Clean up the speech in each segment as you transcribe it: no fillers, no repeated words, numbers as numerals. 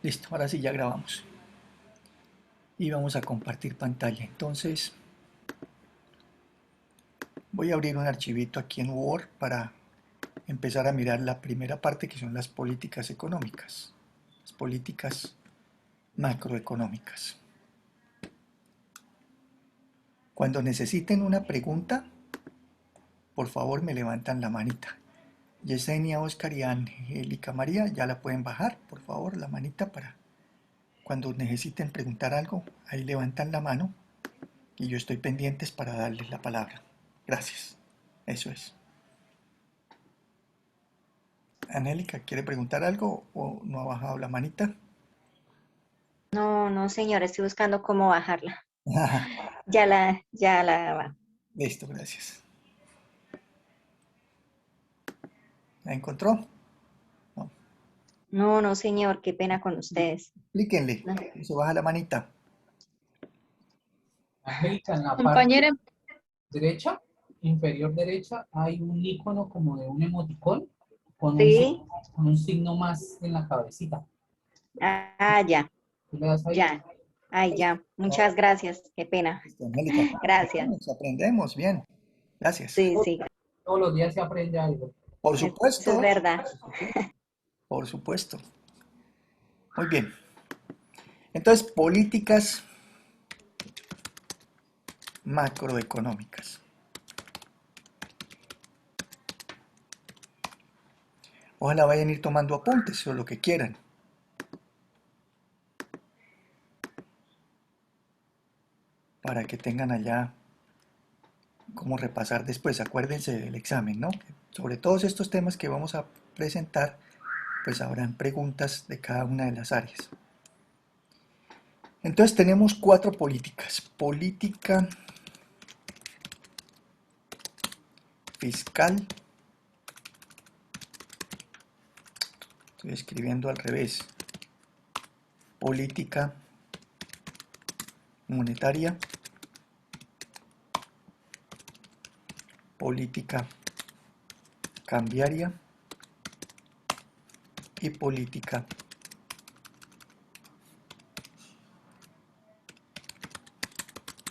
Listo, ahora sí ya grabamos. Y vamos a compartir pantalla. Entonces, voy a abrir un archivito aquí en Word para empezar a mirar la primera parte que son las políticas económicas. Las políticas macroeconómicas. Cuando necesiten una pregunta, por favor me levantan la manita. Yesenia, Oscar y Angélica María, ya la pueden bajar, por favor, la manita para cuando necesiten preguntar algo, ahí levantan la mano y yo estoy pendientes para darles la palabra. Gracias. Eso es. Angélica, ¿quiere preguntar algo o no ha bajado la manita? No, no, señor, estoy buscando cómo bajarla. Ya la. Listo, gracias. ¿La encontró? No. No, no, señor, qué pena con ustedes. Explíquenle. No. Se baja la manita. Angélica, en la parte Compañera, derecha, inferior derecha, hay un icono como de un emoticón con un, Sí, con un signo más en la cabecita. ya, Tú le das ahí. ya. Ay, ya. No, Muchas gracias, qué pena. listo, Angélica. Gracias. Aprendemos. Bien. Gracias. Sí, sí, Todos los días se aprende algo. Por eso es supuesto. verdad. Por supuesto. Muy bien. Entonces, políticas macroeconómicas. Ojalá vayan a ir tomando apuntes o lo que quieran. Para que tengan allá cómo repasar después. Acuérdense del examen, ¿no? Sobre todos estos temas que vamos a presentar, pues habrán preguntas de cada una de las áreas. Entonces tenemos 4 políticas. Política fiscal. Estoy escribiendo al revés. Política monetaria. Política cambiaria. Y política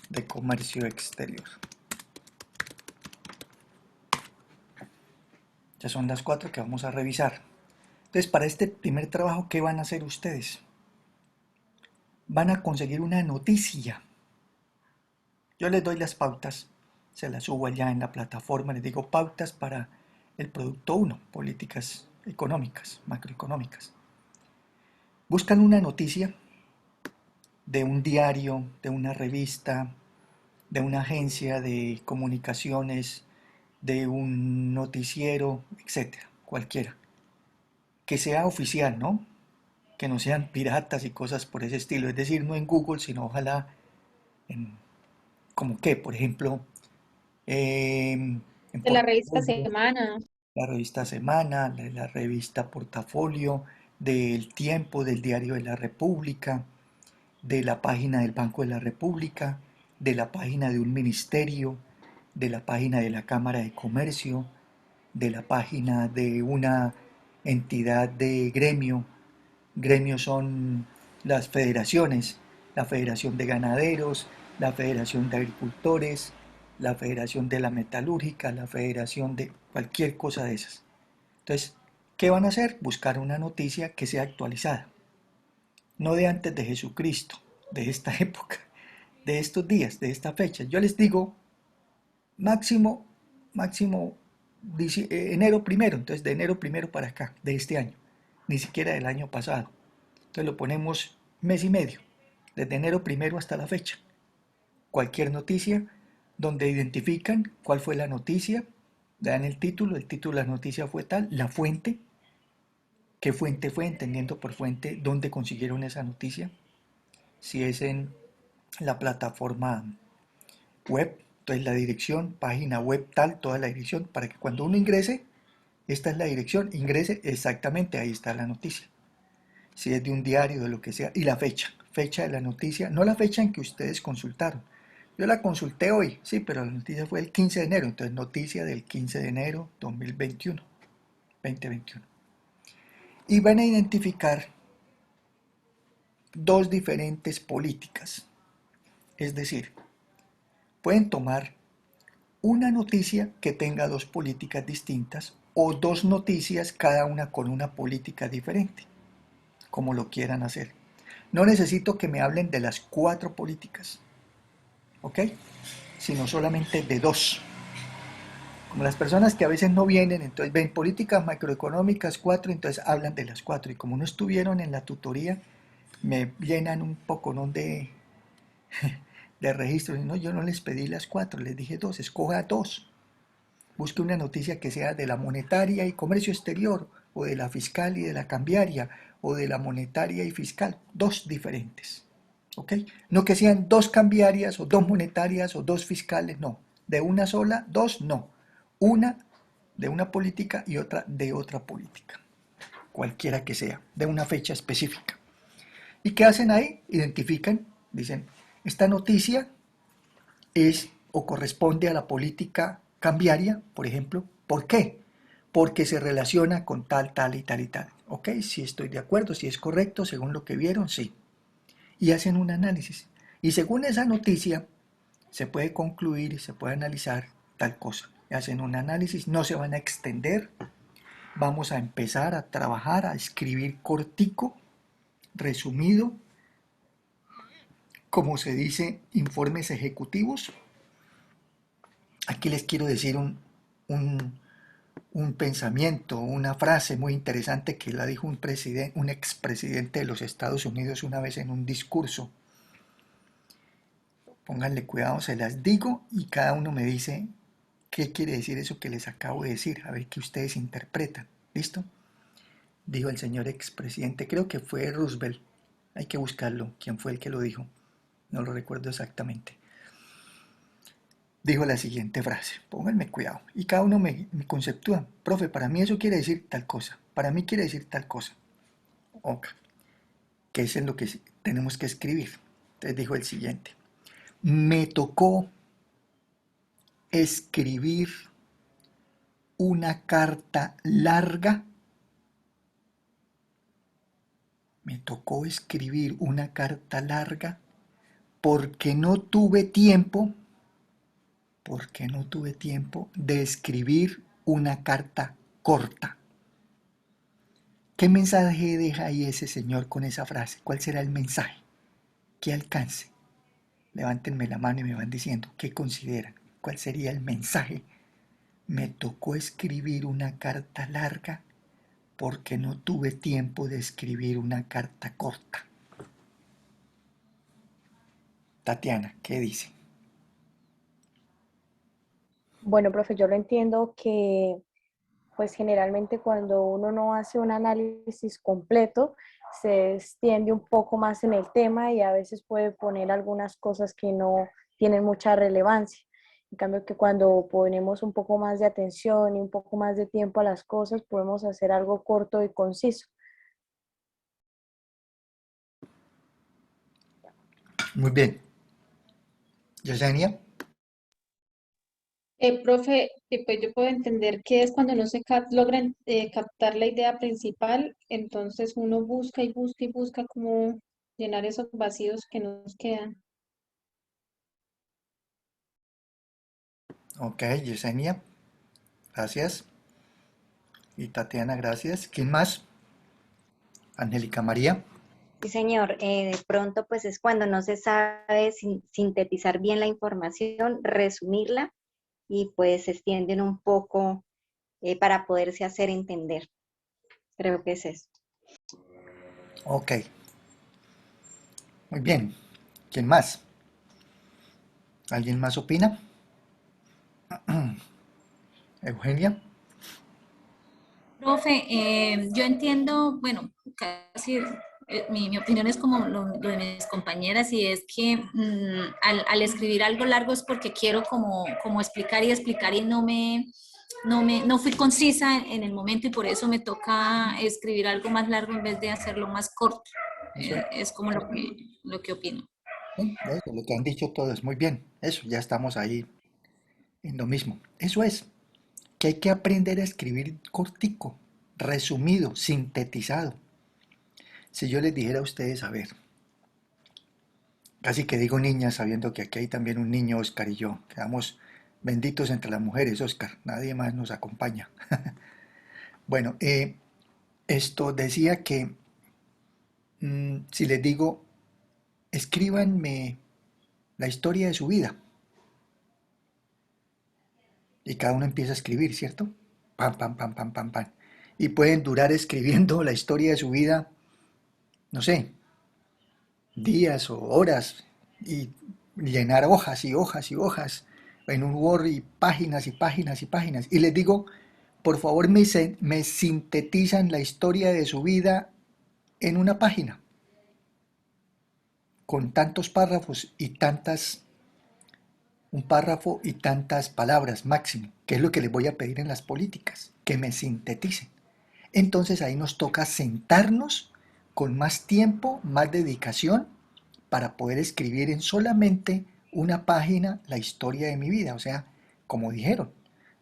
de comercio exterior. Ya son las 4 que vamos a revisar. Entonces, para este primer trabajo, ¿qué van a hacer ustedes? Van a conseguir una noticia. Yo les doy las pautas, se las subo allá en la plataforma, les digo pautas para el producto 1, políticas económicas, macroeconómicas. Buscan una noticia de un diario, de una revista, de una agencia de comunicaciones, de un noticiero, etcétera, cualquiera. Que sea oficial, ¿no? Que no sean piratas y cosas por ese estilo. Es decir, no en Google, sino ojalá en, como que, por ejemplo, en de la revista Portafolio, Semana. la revista Semana, la revista Portafolio, del Tiempo, del Diario de la República, de la página del Banco de la República, de la página de un ministerio, de la página de la Cámara de Comercio, de la página de una entidad de gremio. Gremios son las federaciones, la Federación de Ganaderos, la Federación de Agricultores, la Federación de la Metalúrgica, la Federación de cualquier cosa de esas. Entonces, ¿qué van a hacer? Buscar una noticia que sea actualizada, no de antes de Jesucristo, de esta época, de estos días, de esta fecha. Yo les digo máximo, máximo enero primero, entonces de enero primero para acá, de este año, ni siquiera del año pasado. Entonces lo ponemos mes y medio, desde enero primero hasta la fecha. Cualquier noticia donde identifican cuál fue la noticia, dan el título de la noticia fue tal, la fuente, qué fuente fue, entendiendo por fuente dónde consiguieron esa noticia, si es en la plataforma web, entonces la dirección, página web tal, toda la dirección, para que cuando uno ingrese, esta es la dirección, ingrese exactamente, ahí está la noticia. Si es de un diario, de lo que sea, y la fecha, fecha de la noticia, no la fecha en que ustedes consultaron. Yo la consulté hoy, sí, pero la noticia fue el 15 de enero, entonces noticia del 15 de enero 2021. Y van a identificar dos diferentes políticas. Es decir, pueden tomar una noticia que tenga dos políticas distintas o dos noticias cada una con una política diferente, como lo quieran hacer. No necesito que me hablen de las cuatro políticas, ¿ok? Sino solamente de dos. Como las personas que a veces no vienen, entonces ven políticas macroeconómicas cuatro, entonces hablan de las cuatro. Y como no estuvieron en la tutoría, me llenan un poconón de registros. No, yo no les pedí las cuatro, les dije dos, escoja dos. Busque una noticia que sea de la monetaria y comercio exterior, o de la fiscal y de la cambiaria, o de la monetaria y fiscal, dos diferentes. ¿Ok? No que sean dos cambiarias, o dos monetarias, o dos fiscales, no. De una sola, dos, no. Una de una política y otra de otra política, cualquiera que sea, de una fecha específica. ¿Y qué hacen ahí? Identifican, dicen, esta noticia es o corresponde a la política cambiaria, por ejemplo. ¿Por qué? Porque se relaciona con tal, tal y tal y tal. ¿Ok? Si estoy de acuerdo, si es correcto, según lo que vieron, sí. Y hacen un análisis. Y según esa noticia, se puede concluir y se puede analizar tal cosa. Hacen un análisis, no se van a extender. Vamos a empezar a trabajar, a escribir cortico, resumido, como se dice, informes ejecutivos. Aquí les quiero decir un, un pensamiento, una frase muy interesante que la dijo un expresidente de los Estados Unidos una vez en un discurso. Pónganle cuidado, se las digo y cada uno me dice qué quiere decir eso que les acabo de decir, a ver qué ustedes interpretan. ¿Listo? Dijo el señor expresidente, creo que fue Roosevelt, hay que buscarlo, quién fue el que lo dijo, no lo recuerdo exactamente. Dijo la siguiente frase, pónganme cuidado, y cada uno me conceptúa, profe, para mí eso quiere decir tal cosa, para mí quiere decir tal cosa, ok, que es en lo que tenemos que escribir. Entonces dijo el siguiente, me tocó escribir una carta larga, me tocó escribir una carta larga porque no tuve tiempo, de escribir una carta corta. ¿Qué mensaje deja ahí ese señor con esa frase? ¿Cuál será el mensaje? ¿Qué alcance? Levántenme la mano y me van diciendo qué consideran. ¿Cuál sería el mensaje? Me tocó escribir una carta larga porque no tuve tiempo de escribir una carta corta. Tatiana, ¿qué dice? Bueno, profe, yo lo entiendo que pues generalmente cuando uno no hace un análisis completo, se extiende un poco más en el tema y a veces puede poner algunas cosas que no tienen mucha relevancia. En cambio que cuando ponemos un poco más de atención y un poco más de tiempo a las cosas, podemos hacer algo corto y conciso. Muy bien. Yesenia. Profe, pues yo puedo entender que es cuando no se logra captar la idea principal, entonces uno busca y busca y busca cómo llenar esos vacíos que nos quedan. Ok, Yesenia, gracias. Y Tatiana, gracias. ¿Quién más? Angélica María. Sí, señor, de pronto pues es cuando no se sabe sintetizar bien la información, resumirla y pues se extienden un poco para poderse hacer entender. Creo que es eso. Ok, muy bien. ¿Quién más? ¿Alguien más opina? Eugenia. Profe, yo entiendo, bueno, casi mi opinión es como lo de mis compañeras y es que al escribir algo largo es porque quiero como explicar y explicar y no fui concisa en el momento y por eso me toca escribir algo más largo en vez de hacerlo más corto. Eso es. Es como lo que opino. Sí, eso, lo que han dicho todos. Muy bien. Eso, ya estamos ahí en lo mismo. Eso es, que hay que aprender a escribir cortico, resumido, sintetizado. Si yo les dijera a ustedes, a ver, Casi que digo niña, sabiendo que aquí hay también un niño, Oscar y yo. Quedamos benditos entre las mujeres, Oscar. Nadie más nos acompaña. Bueno, esto decía que si les digo, escríbanme la historia de su vida. Y cada uno empieza a escribir, ¿cierto? Pam, pam, pam, pam, pam, pam. Y pueden durar escribiendo la historia de su vida, no sé, días o horas, y llenar hojas y hojas y hojas en un Word y páginas y páginas y páginas. Y les digo, por favor, me sintetizan la historia de su vida en una página, con tantos párrafos y un párrafo y tantas palabras máximo, que es lo que les voy a pedir en las políticas, que me sinteticen. Entonces ahí nos toca sentarnos con más tiempo, más dedicación, para poder escribir en solamente una página la historia de mi vida. O sea, como dijeron,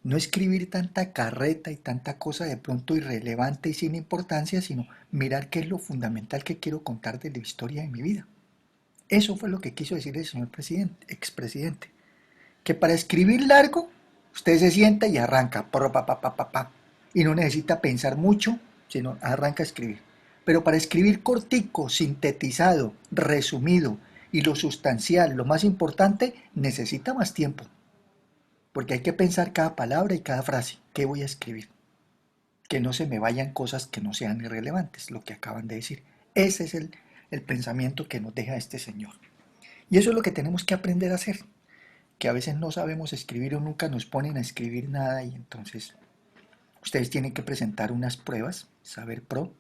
no escribir tanta carreta y tanta cosa de pronto irrelevante y sin importancia, sino mirar qué es lo fundamental que quiero contar de la historia de mi vida. Eso fue lo que quiso decir el señor presidente, expresidente. Que para escribir largo, usted se sienta y arranca, y no necesita pensar mucho, sino arranca a escribir. Pero para escribir cortico, sintetizado, resumido y lo sustancial, lo más importante, necesita más tiempo. Porque hay que pensar cada palabra y cada frase. ¿Qué voy a escribir? Que no se me vayan cosas que no sean irrelevantes, lo que acaban de decir. Ese es el pensamiento que nos deja este señor. Y eso es lo que tenemos que aprender a hacer. Que a veces no sabemos escribir o nunca nos ponen a escribir nada y entonces ustedes tienen que presentar unas pruebas, Saber Pro,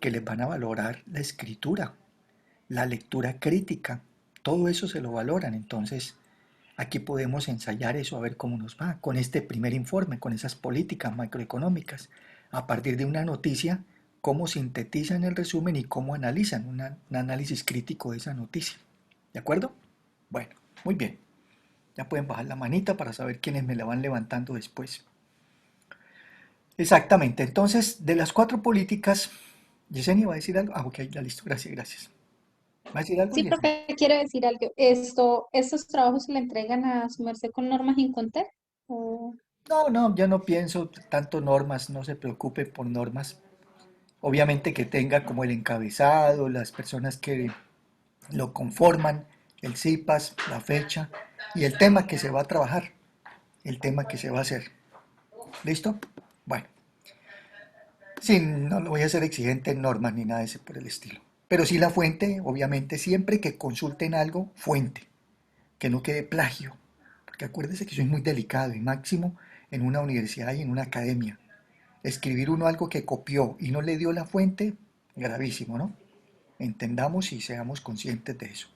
que les van a valorar la escritura, la lectura crítica, todo eso se lo valoran. Entonces aquí podemos ensayar eso a ver cómo nos va con este primer informe, con esas políticas macroeconómicas, a partir de una noticia, cómo sintetizan el resumen y cómo analizan un análisis crítico de esa noticia. ¿De acuerdo? Bueno, muy bien. Ya pueden bajar la manita para saber quiénes me la van levantando después. Exactamente. Entonces, de las 4 políticas, Yesenia va a decir algo. Ah, ok, ya listo. Gracias, gracias. ¿Va a decir algo, Sí, Yesenia? profe, quiero decir algo. ¿Estos trabajos se le entregan a su merced con normas Incontec? ¿O No, no, yo no pienso tanto normas, no se preocupe por normas. Obviamente que tenga como el encabezado, las personas que lo conforman, el CIPAS, la fecha y el tema que se va a trabajar, el tema que se va a hacer. ¿Listo? Bueno. Sí, no lo voy a hacer exigente en normas ni nada de ese por el estilo. Pero sí la fuente, obviamente, siempre que consulten algo, fuente, que no quede plagio. Porque acuérdense que eso es muy delicado y máximo en una universidad y en una academia. Escribir uno algo que copió y no le dio la fuente, gravísimo, ¿no? Entendamos y seamos conscientes de eso.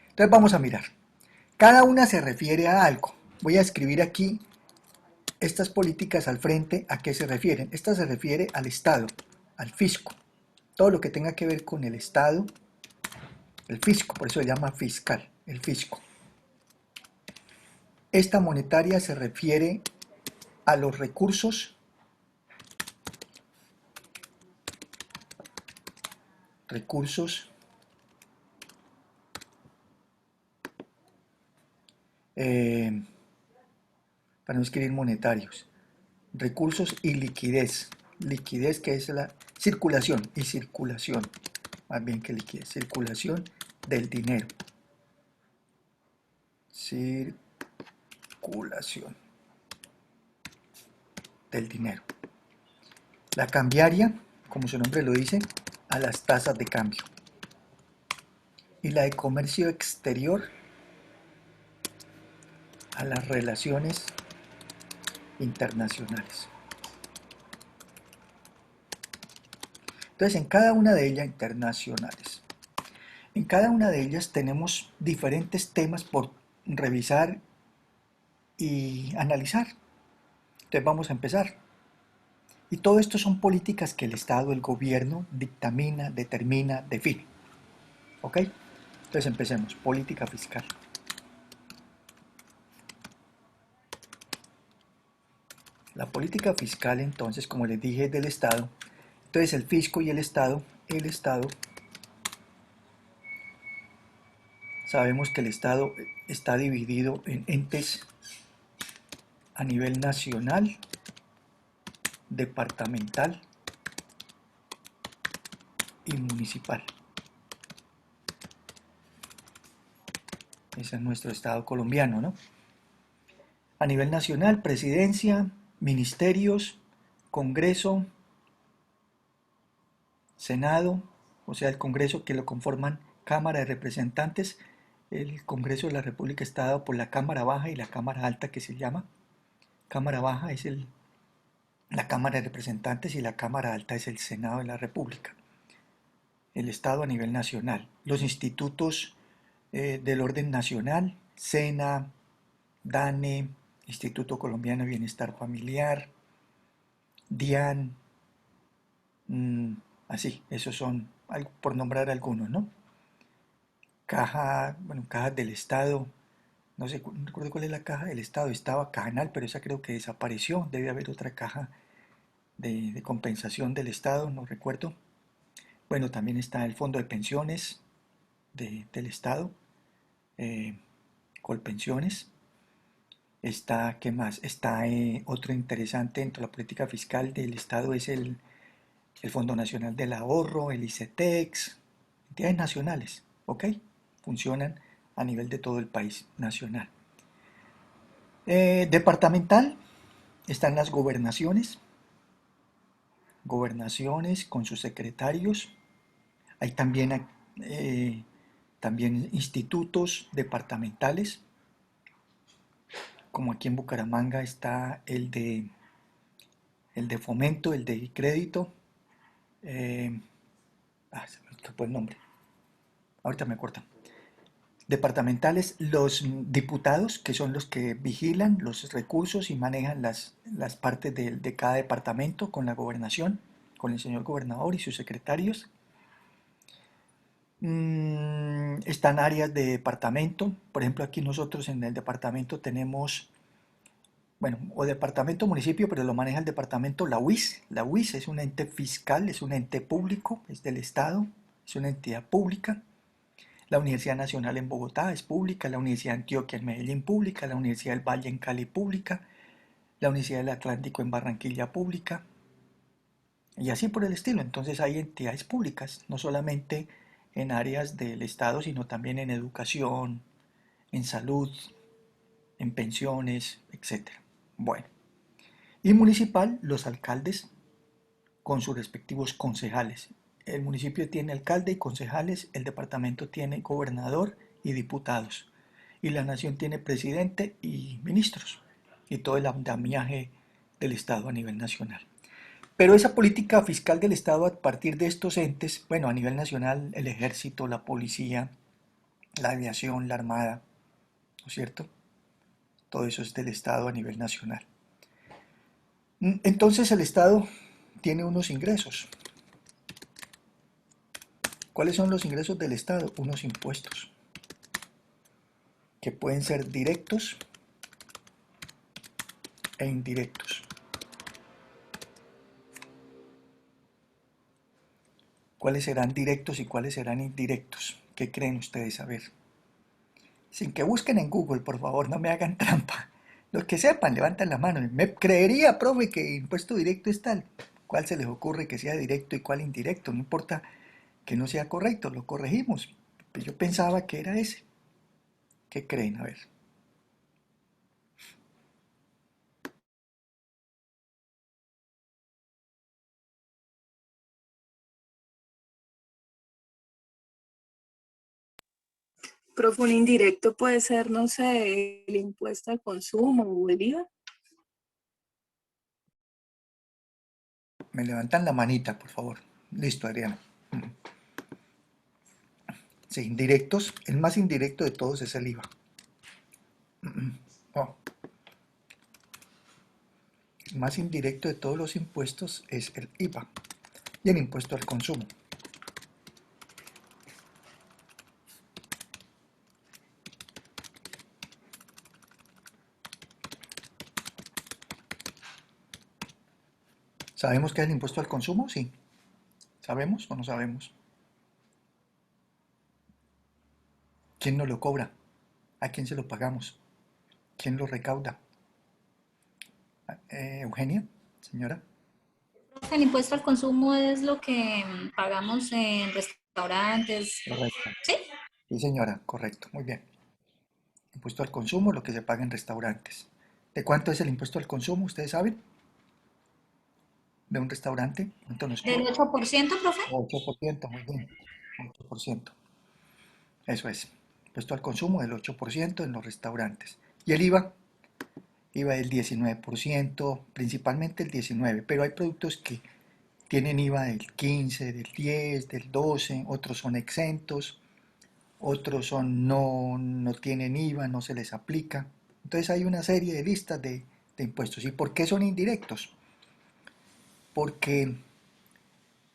Entonces vamos a mirar. Cada una se refiere a algo. Voy a escribir aquí estas políticas al frente, ¿a qué se refieren? Esta se refiere al Estado, al fisco. Todo lo que tenga que ver con el Estado, el fisco, por eso se llama fiscal, el fisco. Esta monetaria se refiere a los recursos, eh, para no escribir monetarios, recursos y liquidez. Liquidez que es la circulación y circulación, más bien que liquidez, circulación del dinero. Circulación del dinero. La cambiaria, como su nombre lo dice, a las tasas de cambio. Y la de comercio exterior a las relaciones internacionales. Entonces, en cada una de ellas, internacionales, en cada una de ellas tenemos diferentes temas por revisar y analizar. Entonces vamos a empezar. Y todo esto son políticas que el Estado, el gobierno, dictamina, determina, define. ¿Ok? Entonces empecemos. Política fiscal. La política fiscal, entonces, como les dije, es del Estado. Entonces el fisco y el Estado Sabemos que el Estado está dividido en entes a nivel nacional, departamental y municipal. Ese es nuestro Estado colombiano, ¿no? A nivel nacional, presidencia, ministerios, Congreso, Senado, o sea, el Congreso que lo conforman Cámara de Representantes. El Congreso de la República está dado por la Cámara Baja y la Cámara Alta, que se llama. Cámara Baja es la Cámara de Representantes y la Cámara Alta es el Senado de la República. El Estado a nivel nacional. Los institutos del orden nacional, SENA, DANE, Instituto Colombiano de Bienestar Familiar, DIAN, así, esos son, por nombrar algunos, ¿no? Caja, bueno, cajas del Estado, no sé, no recuerdo cuál es la caja del Estado, estaba Cajanal, pero esa creo que desapareció, debe haber otra caja de compensación del Estado, no recuerdo. Bueno, también está el Fondo de Pensiones del Estado, Colpensiones. Está, ¿qué más? Está otro interesante dentro de la política fiscal del Estado es el Fondo Nacional del Ahorro, el ICETEX, entidades nacionales, ¿ok? Funcionan a nivel de todo el país nacional. Departamental, están las gobernaciones, gobernaciones con sus secretarios. Hay también institutos departamentales, como aquí en Bucaramanga está el de fomento, el de crédito. Se me escapó el nombre. Ahorita me acuerdo. Departamentales, los diputados, que son los que vigilan los recursos y manejan las partes de cada departamento con la gobernación, con el señor gobernador y sus secretarios. Están áreas de departamento, por ejemplo aquí nosotros en el departamento tenemos, bueno, o departamento municipio, pero lo maneja el departamento, la UIS. La UIS es un ente fiscal, es un ente público, es del Estado, es una entidad pública. La Universidad Nacional en Bogotá es pública, la Universidad de Antioquia en Medellín pública, la Universidad del Valle en Cali pública, la Universidad del Atlántico en Barranquilla pública, y así por el estilo. Entonces hay entidades públicas, no solamente en áreas del Estado, sino también en educación, en salud, en pensiones, etc. Bueno, y municipal, los alcaldes con sus respectivos concejales. El municipio tiene alcalde y concejales, el departamento tiene gobernador y diputados, y la nación tiene presidente y ministros, y todo el andamiaje del Estado a nivel nacional. Pero esa política fiscal del Estado a partir de estos entes, bueno, a nivel nacional, el ejército, la policía, la aviación, la armada, ¿no es cierto? Todo eso es del Estado a nivel nacional. Entonces el Estado tiene unos ingresos. ¿Cuáles son los ingresos del Estado? Unos impuestos, que pueden ser directos e indirectos. ¿Cuáles serán directos y cuáles serán indirectos? ¿Qué creen ustedes? A ver. Sin que busquen en Google, por favor, no me hagan trampa. Los que sepan, levanten la mano. Me creería, profe, que impuesto directo es tal. ¿Cuál se les ocurre que sea directo y cuál indirecto? No importa que no sea correcto, lo corregimos. Pero yo pensaba que era ese. ¿Qué creen? A ver. Profe, un indirecto puede ser, no sé, el impuesto al consumo o el IVA. Me levantan la manita, por favor. Listo, Adriana. Sí, indirectos. El más indirecto de todos es el IVA. Oh. El más indirecto de todos los impuestos es el IVA y el impuesto al consumo. ¿Sabemos qué es el impuesto al consumo? Sí. ¿Sabemos o no sabemos? ¿Quién nos lo cobra? ¿A quién se lo pagamos? ¿Quién lo recauda? Eugenia, señora. El impuesto al consumo es lo que pagamos en restaurantes, Correcto. ¿sí? Sí, señora, correcto, muy bien. Impuesto al consumo, lo que se paga en restaurantes. ¿De cuánto es el impuesto al consumo? ¿Ustedes saben? ¿De un restaurante? ¿Cuánto nos ¿Del cobra? 8%, profe? 8%, muy bien. 8%. Eso es. Impuesto al consumo del 8% en los restaurantes. ¿Y el IVA? IVA del 19%, principalmente el 19%, pero hay productos que tienen IVA del 15, del 10, del 12, otros son exentos, otros son no tienen IVA, no se les aplica. Entonces hay una serie de listas de impuestos. ¿Y por qué son indirectos? Porque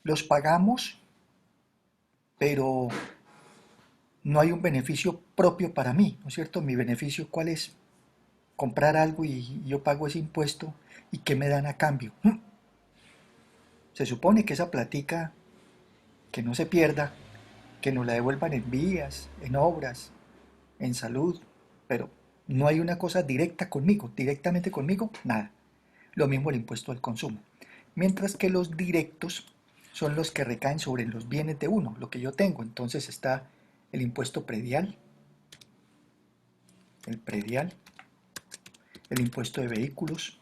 los pagamos, pero no hay un beneficio propio para mí, ¿no es cierto? Mi beneficio, ¿cuál es? Comprar algo y yo pago ese impuesto y ¿qué me dan a cambio? Se supone que esa platica, que no se pierda, que nos la devuelvan en vías, en obras, en salud, pero no hay una cosa directa conmigo, directamente conmigo, nada. Lo mismo el impuesto al consumo. Mientras que los directos son los que recaen sobre los bienes de uno, lo que yo tengo. Entonces está el impuesto predial, el predial, el impuesto de vehículos,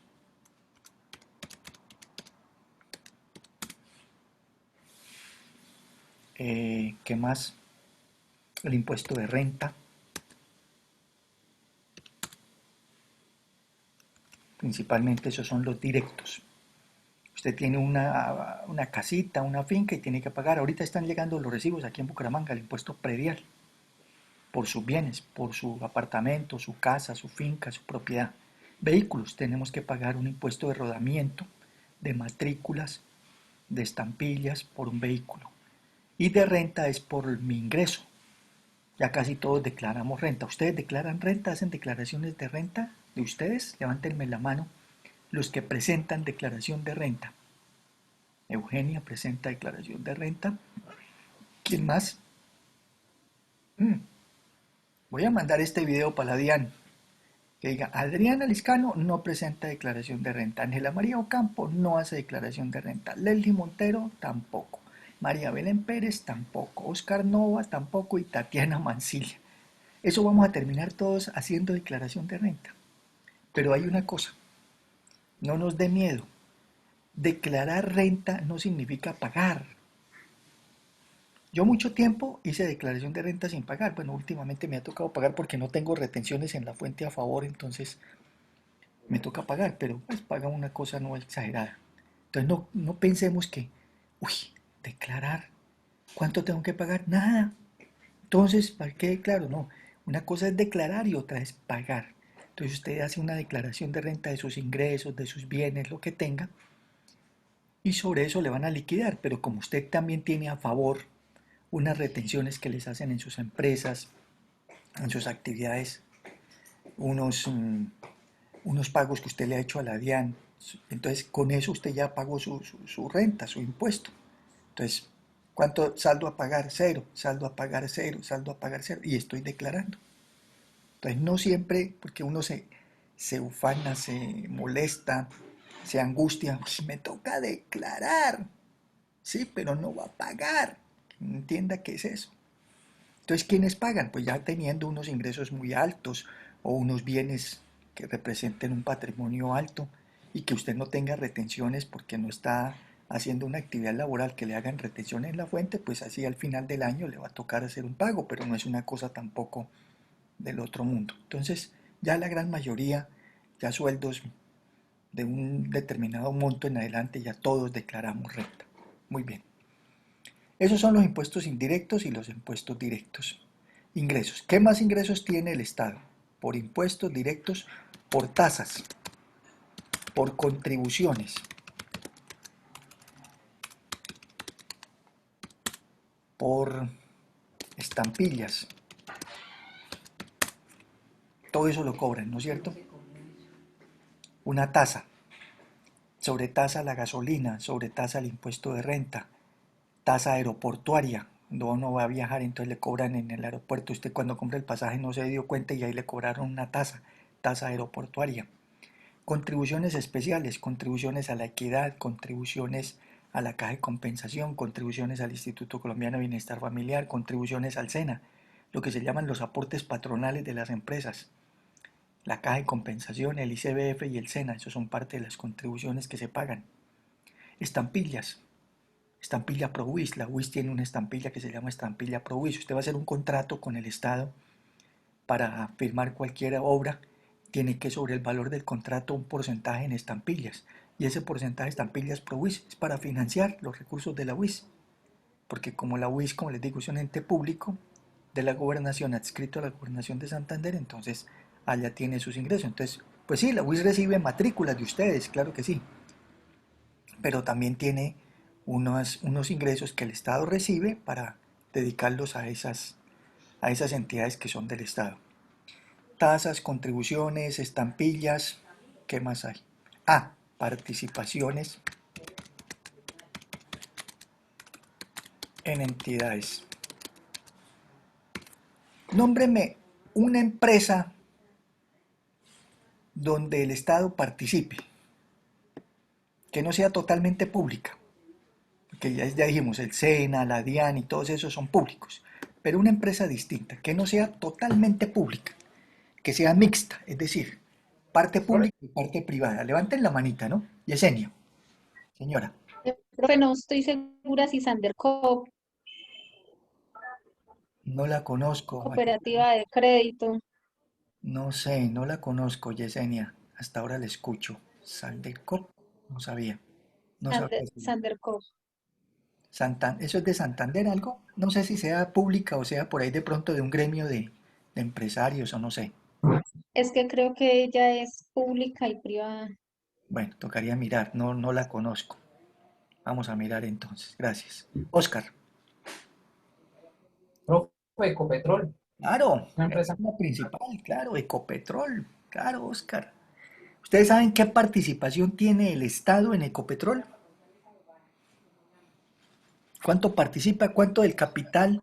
¿qué más? El impuesto de renta, principalmente esos son los directos. Usted tiene una casita, una finca y tiene que pagar. Ahorita están llegando los recibos aquí en Bucaramanga, el impuesto predial, por sus bienes, por su apartamento, su casa, su finca, su propiedad. Vehículos, tenemos que pagar un impuesto de rodamiento, de matrículas, de estampillas por un vehículo. Y de renta es por mi ingreso. Ya casi todos declaramos renta. ¿Ustedes declaran renta? ¿Hacen declaraciones de renta de ustedes? Levántenme la mano los que presentan declaración de renta. Eugenia presenta declaración de renta. ¿Quién más? Voy a mandar este video para la DIAN. Que diga, Adriana Liscano no presenta declaración de renta. Ángela María Ocampo no hace declaración de renta. Leslie Montero tampoco. María Belén Pérez tampoco. Oscar Nova tampoco. Y Tatiana Mancilla. Eso vamos a terminar todos haciendo declaración de renta. Pero hay una cosa. No nos dé miedo. Declarar renta no significa pagar. Yo mucho tiempo hice declaración de renta sin pagar. Bueno, últimamente me ha tocado pagar porque no tengo retenciones en la fuente a favor, entonces me toca pagar, pero pues paga una cosa no exagerada. Entonces no pensemos que, uy, declarar, ¿cuánto tengo que pagar? Nada. Entonces, ¿para qué declaro? No, una cosa es declarar y otra es pagar. Entonces usted hace una declaración de renta de sus ingresos, de sus bienes, lo que tenga, y sobre eso le van a liquidar, pero como usted también tiene a favor unas retenciones que les hacen en sus empresas, en sus actividades, unos, unos pagos que usted le ha hecho a la DIAN. Entonces, con eso usted ya pagó su renta, su impuesto. Entonces, ¿cuánto saldo a pagar? Cero, saldo a pagar cero, saldo a pagar cero. Y estoy declarando. Entonces, no siempre, porque uno se ufana, se molesta, se angustia, pues me toca declarar. Sí, pero no va a pagar. Entienda qué es eso. Entonces, ¿quiénes pagan? Pues ya teniendo unos ingresos muy altos o unos bienes que representen un patrimonio alto y que usted no tenga retenciones porque no está haciendo una actividad laboral que le hagan retención en la fuente, pues así al final del año le va a tocar hacer un pago, pero no es una cosa tampoco del otro mundo. Entonces, ya la gran mayoría, ya sueldos de un determinado monto en adelante, ya todos declaramos renta. Muy bien. Esos son los impuestos indirectos y los impuestos directos. Ingresos. ¿Qué más ingresos tiene el Estado? Por impuestos directos, por tasas, por contribuciones, por estampillas. Todo eso lo cobran, ¿no es cierto? Una tasa. Sobretasa la gasolina, sobretasa el impuesto de renta, tasa aeroportuaria. Cuando uno va a viajar, entonces le cobran en el aeropuerto. Usted cuando compra el pasaje no se dio cuenta y ahí le cobraron una tasa aeroportuaria. Contribuciones especiales, contribuciones a la equidad, contribuciones a la Caja de Compensación, contribuciones al Instituto Colombiano de Bienestar Familiar, contribuciones al SENA, lo que se llaman los aportes patronales de las empresas. La Caja de Compensación, el ICBF y el SENA, eso son parte de las contribuciones que se pagan. Estampillas, estampilla ProWis, la WIS tiene una estampilla que se llama estampilla ProWis. Usted va a hacer un contrato con el Estado para firmar cualquier obra, tiene que sobre el valor del contrato un porcentaje en estampillas. Y ese porcentaje de estampillas ProWis es para financiar los recursos de la WIS. Porque como la WIS, como les digo, es un ente público de la gobernación, adscrito a la gobernación de Santander, entonces allá tiene sus ingresos. Entonces, pues sí, la WIS recibe matrículas de ustedes, claro que sí, pero también tiene unos ingresos que el Estado recibe para dedicarlos a esas entidades que son del Estado. Tasas, contribuciones, estampillas, ¿qué más hay? Ah, participaciones en entidades. Nómbreme una empresa donde el Estado participe, que no sea totalmente pública, porque ya dijimos, el SENA, la DIAN y todos esos son públicos, pero una empresa distinta, que no sea totalmente pública, que sea mixta, es decir, parte pública y parte privada. Levanten la manita, ¿no? Yesenia, señora. Profe, no estoy segura si Sanderco, No la conozco. cooperativa de crédito, No sé, no la conozco, Yesenia. Hasta ahora la escucho. Saldeco, no sabía. No sabía. Sanderco. ¿Eso es de Santander algo? No sé si sea pública o sea por ahí de pronto de un gremio de empresarios o no sé. Es que creo que ella es pública y privada. Bueno, tocaría mirar. No, no la conozco. Vamos a mirar entonces. Gracias. Oscar. Profe, Ecopetrol, Claro, una es empresa. la principal, claro, Ecopetrol. Claro, Oscar. ¿Ustedes saben qué participación tiene el Estado en Ecopetrol? ¿Cuánto participa? ¿Cuánto del capital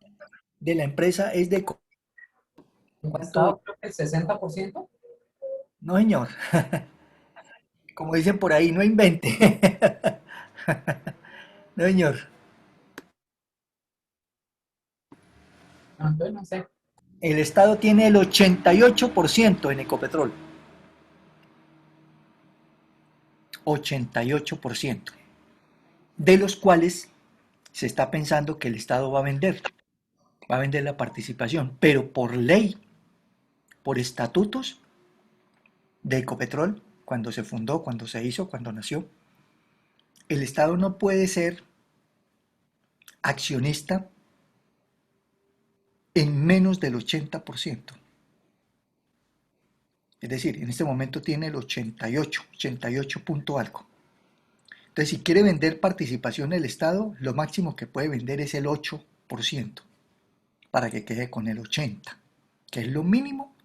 de la empresa es de Ecopetrol? El ¿Cuánto? Estado creo que el 60%. No, señor. Como dicen por ahí, no invente. No, señor. No, entonces no sé. El Estado tiene el 88% en Ecopetrol. 88%. De los cuales se está pensando que el Estado va a vender la participación, pero por ley, por estatutos de Ecopetrol, cuando se fundó, cuando se hizo, cuando nació, el Estado no puede ser accionista en menos del 80%. Es decir, en este momento tiene el 88 punto algo. Entonces, si quiere vender participación el Estado, lo máximo que puede vender es el 8%, para que quede con el 80%, que es lo mínimo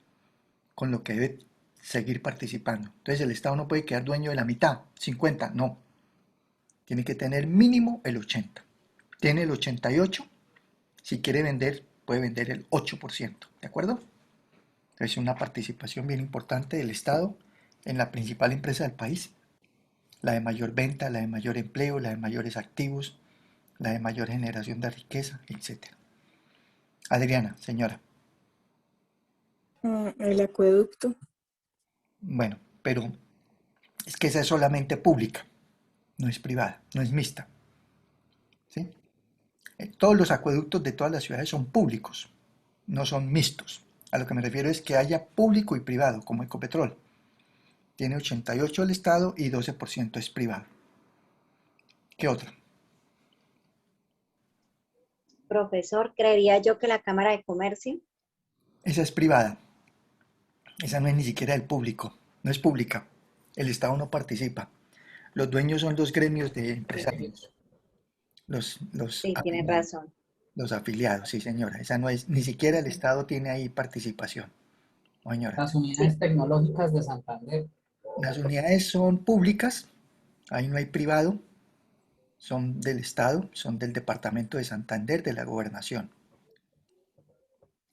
con lo que debe seguir participando. Entonces, el Estado no puede quedar dueño de la mitad, 50, no. Tiene que tener mínimo el 80%. Tiene el 88%, si quiere vender, puede vender el 8%, ¿de acuerdo? Es una participación bien importante del Estado en la principal empresa del país, la de mayor venta, la de mayor empleo, la de mayores activos, la de mayor generación de riqueza, etc. Adriana, señora. El acueducto. Bueno, pero es que esa es solamente pública, no es privada, no es mixta. ¿Sí? Todos los acueductos de todas las ciudades son públicos, no son mixtos. A lo que me refiero es que haya público y privado, como Ecopetrol. Tiene 88% el Estado y 12% es privado. ¿Qué otra? Profesor, creería yo que la Cámara de Comercio. Esa es privada. Esa no es ni siquiera del público. No es pública. El Estado no participa. Los dueños son los gremios de empresarios. Los Sí, tiene afiliados. razón. Los afiliados, sí señora. Esa no es, ni siquiera el Estado tiene ahí participación. No, señora. Las Sí, unidades tecnológicas de Santander. Las unidades son públicas. Ahí no hay privado. son del Estado, son del Departamento de Santander, de la Gobernación.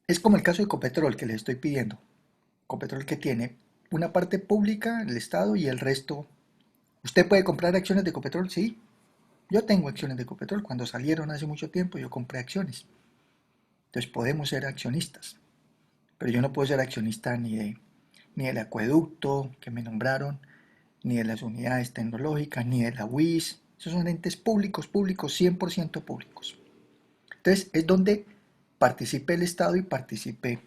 Es como el caso de Ecopetrol que les estoy pidiendo. Ecopetrol que tiene una parte pública, el Estado, y el resto. ¿Usted puede comprar acciones de Ecopetrol? Sí. Yo tengo acciones de Ecopetrol. Cuando salieron hace mucho tiempo yo compré acciones. Entonces podemos ser accionistas. Pero yo no puedo ser accionista ni del acueducto que me nombraron, ni de las unidades tecnológicas, ni de la UIS. Esos son entes públicos, 100% públicos. Entonces es donde participe el Estado y participe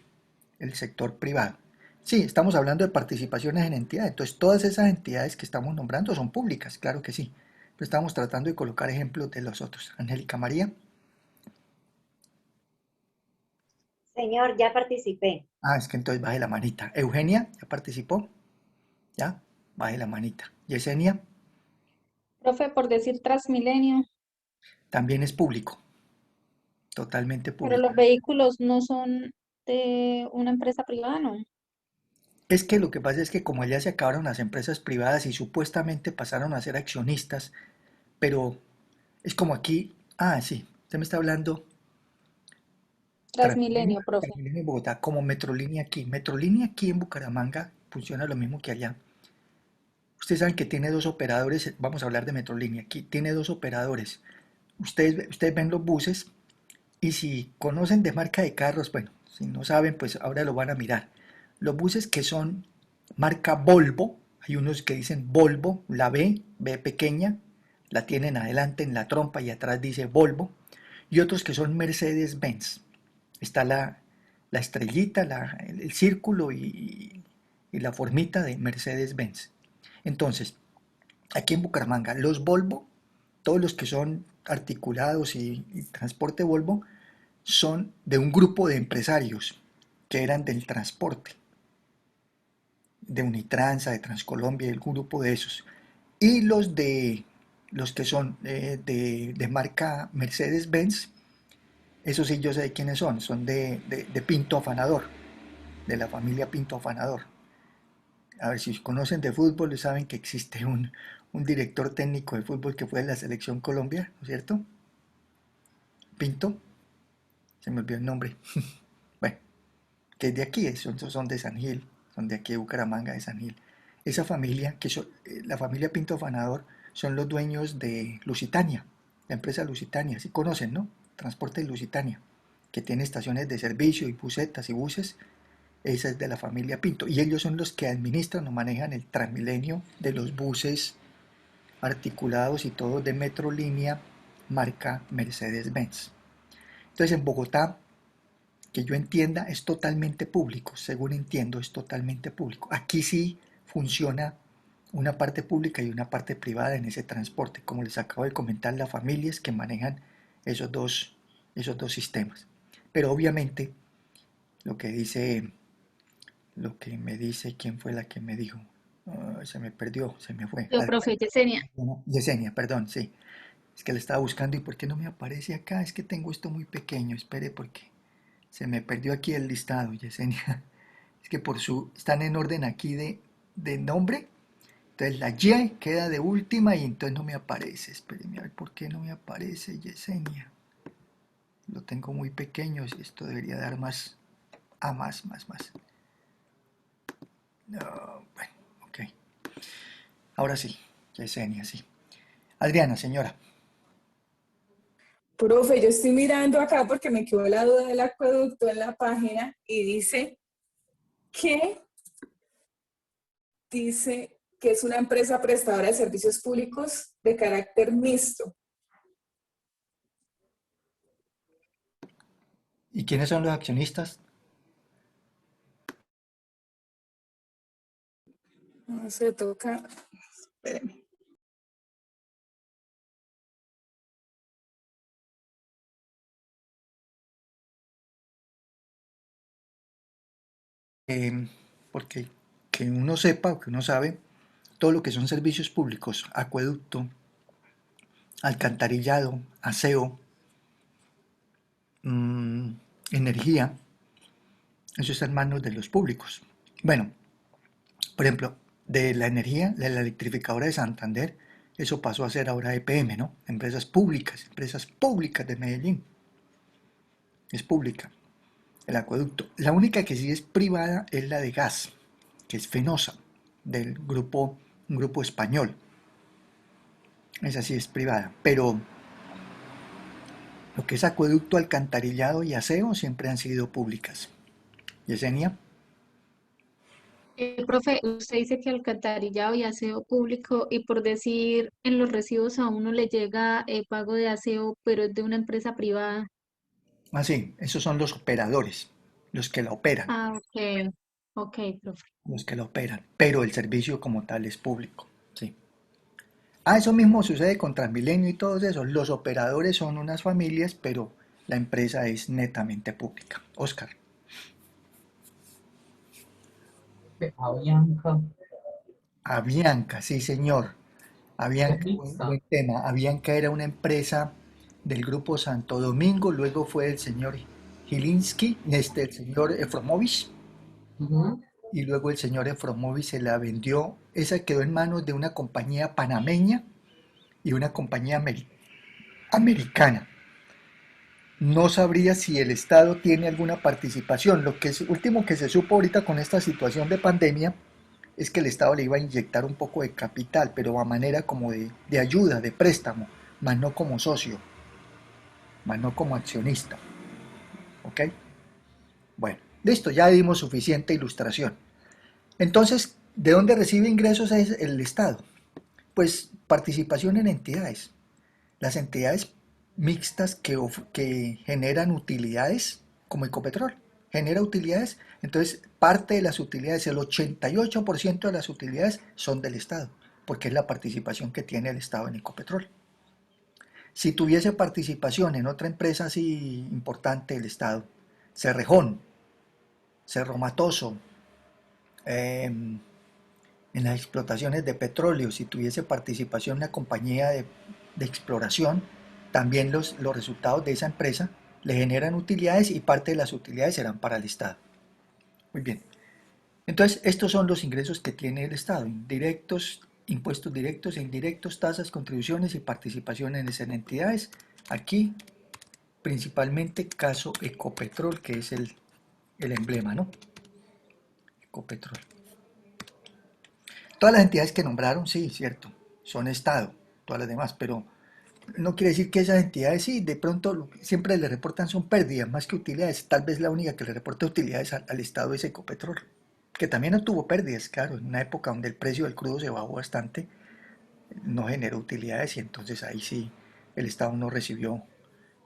el sector privado. Sí, estamos hablando de participaciones en entidades, entonces todas esas entidades que estamos nombrando son públicas, claro que sí, pero estamos tratando de colocar ejemplos de los otros. Angélica María. Señor, ya participé. Ah, es que entonces baje la manita. Eugenia, ¿ya participó? ¿Ya? Baje la manita. Yesenia, Profe, por decir Transmilenio, también es público, totalmente pero público. los vehículos no son de una empresa privada, ¿no? Es que lo que pasa es que como allá se acabaron las empresas privadas y supuestamente pasaron a ser accionistas, pero es como aquí, ah, sí, usted me está hablando Transmilenio, Transmilenio, profe. Transmilenio en Bogotá, como Metrolínea aquí. Metrolínea aquí en Bucaramanga funciona lo mismo que allá. Ustedes saben que tiene dos operadores, vamos a hablar de Metrolínea aquí, tiene dos operadores. Ustedes ven los buses y si conocen de marca de carros, bueno, si no saben, pues ahora lo van a mirar. Los buses que son marca Volvo, hay unos que dicen Volvo, la B pequeña, la tienen adelante en la trompa y atrás dice Volvo, y otros que son Mercedes-Benz. Está la estrellita, el círculo y la formita de Mercedes-Benz. Entonces, aquí en Bucaramanga, los Volvo, todos los que son articulados y transporte Volvo, son de un grupo de empresarios que eran del transporte, de Unitransa, de Transcolombia, el grupo de esos. Y los que son de marca Mercedes-Benz, esos sí yo sé de quiénes son de Pinto Afanador, de la familia Pinto Afanador. A ver, si conocen de fútbol, saben que existe un director técnico de fútbol que fue de la selección Colombia, ¿no es cierto? Pinto, se me olvidó el nombre. Bueno, que es de aquí, son de San Gil, son de aquí de Bucaramanga, de San Gil. Esa familia, la familia Pinto Afanador, son los dueños de Lusitania, la empresa Lusitania, sí conocen, ¿no? Transporte Lusitania, que tiene estaciones de servicio y busetas y buses. Esa es de la familia Pinto. Y ellos son los que administran o manejan el Transmilenio de los buses articulados y todo de Metrolínea marca Mercedes-Benz. Entonces en Bogotá, que yo entienda, es totalmente público. Según entiendo, es totalmente público. Aquí sí funciona una parte pública y una parte privada en ese transporte. Como les acabo de comentar, las familias que manejan esos dos sistemas. Pero obviamente lo que me dice, ¿quién fue la que me dijo? Se me perdió, se me fue. Yo, profe Yesenia. Yesenia, perdón, sí. Es que la estaba buscando y ¿por qué no me aparece acá? Es que tengo esto muy pequeño, espere porque se me perdió aquí el listado, Yesenia. Es que están en orden aquí de nombre. Entonces la Y queda de última y entonces no me aparece. Espéreme a ver por qué no me aparece Yesenia. Lo tengo muy pequeño, esto debería dar más. Más. No, bueno, ok. Ahora sí, Yesenia, sí. Adriana, señora. Profe, yo estoy mirando acá porque me quedó la duda del acueducto en la página y que dice que es una empresa prestadora de servicios públicos de carácter mixto. ¿Y quiénes son los accionistas? No se toca. Espérenme. Porque que uno sepa o que uno sabe todo lo que son servicios públicos, acueducto, alcantarillado, aseo, energía, eso está en manos de los públicos. Bueno, por ejemplo, de la energía, de la electrificadora de Santander, Eso pasó a ser ahora EPM, ¿no? Empresas públicas de Medellín. Es pública, el acueducto. La única que sí es privada es la de gas, que es Fenosa, del grupo, un grupo español. Esa sí es privada, pero lo que es acueducto, alcantarillado y aseo siempre han sido públicas. Yesenia, Profe, usted dice que alcantarillado y aseo público, y por decir, en los recibos a uno le llega pago de aseo, pero es de una empresa privada. así, esos son los operadores, los que la operan, Ah, ok, ok, profe. pero el servicio como tal es público, sí. Ah, eso mismo sucede con Transmilenio y todos esos. Los operadores son unas familias, pero la empresa es netamente pública. Oscar, Avianca Avianca, sí señor. es Avianca, buen mixta. tema. Avianca era una empresa del grupo Santo Domingo, luego fue el señor Gilinski, el señor Efromovich, Ujú. y luego el señor Efromovich se la vendió. Esa quedó en manos de una compañía panameña y una compañía americana. No sabría si el Estado tiene alguna participación. Lo que es último que se supo ahorita con esta situación de pandemia es que el Estado le iba a inyectar un poco de capital, pero a manera como de ayuda, de préstamo, más no como socio, más no como accionista. ¿Ok? Bueno, listo, ya dimos suficiente ilustración. Entonces, ¿de dónde recibe ingresos es el Estado? Pues participación en entidades. Las entidades mixtas que generan utilidades, como Ecopetrol, genera utilidades, entonces parte de las utilidades, el 88% de las utilidades son del Estado, porque es la participación que tiene el Estado en Ecopetrol. Si tuviese participación en otra empresa así importante del Estado, Cerrejón, Cerro Matoso, en las explotaciones de petróleo, si tuviese participación en una compañía de exploración, también los resultados de esa empresa le generan utilidades y parte de las utilidades serán para el Estado. Muy bien. Entonces, estos son los ingresos que tiene el Estado, directos, impuestos directos e indirectos, tasas, contribuciones y participaciones en entidades. Aquí, principalmente, caso Ecopetrol, que es el emblema, ¿no? Ecopetrol. Todas las entidades que nombraron, sí, cierto, son Estado, todas las demás, pero no quiere decir que esas entidades sí, de pronto siempre le reportan son pérdidas más que utilidades. Tal vez la única que le reporta utilidades al Estado es Ecopetrol, que también no tuvo pérdidas, claro, en una época donde el precio del crudo se bajó bastante, no generó utilidades y entonces ahí sí el Estado no recibió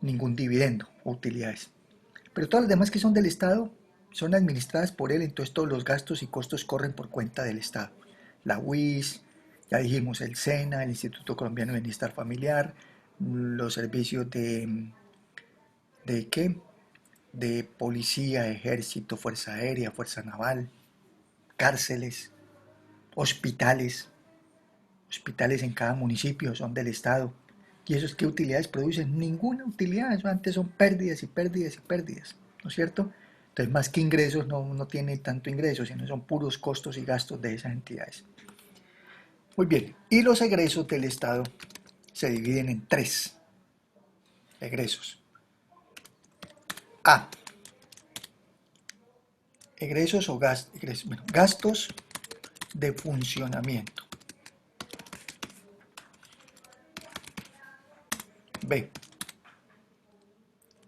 ningún dividendo o utilidades. Pero todas las demás que son del Estado son administradas por él, entonces todos los gastos y costos corren por cuenta del Estado. La UIS, ya dijimos, el SENA, el Instituto Colombiano de Bienestar Familiar, los servicios ¿de qué? De policía, ejército, fuerza aérea, fuerza naval, cárceles, hospitales, hospitales en cada municipio son del Estado. ¿Y esos qué utilidades producen? Ninguna utilidad, eso antes son pérdidas y pérdidas y pérdidas, ¿no es cierto? Entonces, más que ingresos, no tiene tanto ingresos, sino son puros costos y gastos de esas entidades. Muy bien, y los egresos del Estado se dividen en tres egresos. A, egresos o gastos de funcionamiento. B,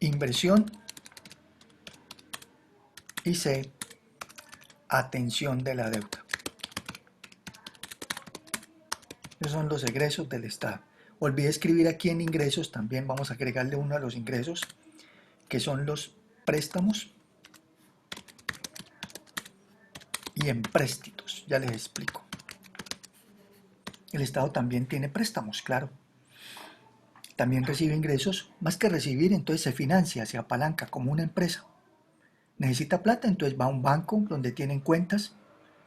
inversión. Y C, atención de la deuda. Esos son los egresos del Estado. Olvidé escribir aquí en ingresos, también vamos a agregarle uno a los ingresos, que son los préstamos y empréstitos. Ya les explico. El Estado también tiene préstamos, claro. También recibe ingresos, más que recibir, entonces se financia, se apalanca como una empresa. Necesita plata, entonces va a un banco donde tienen cuentas,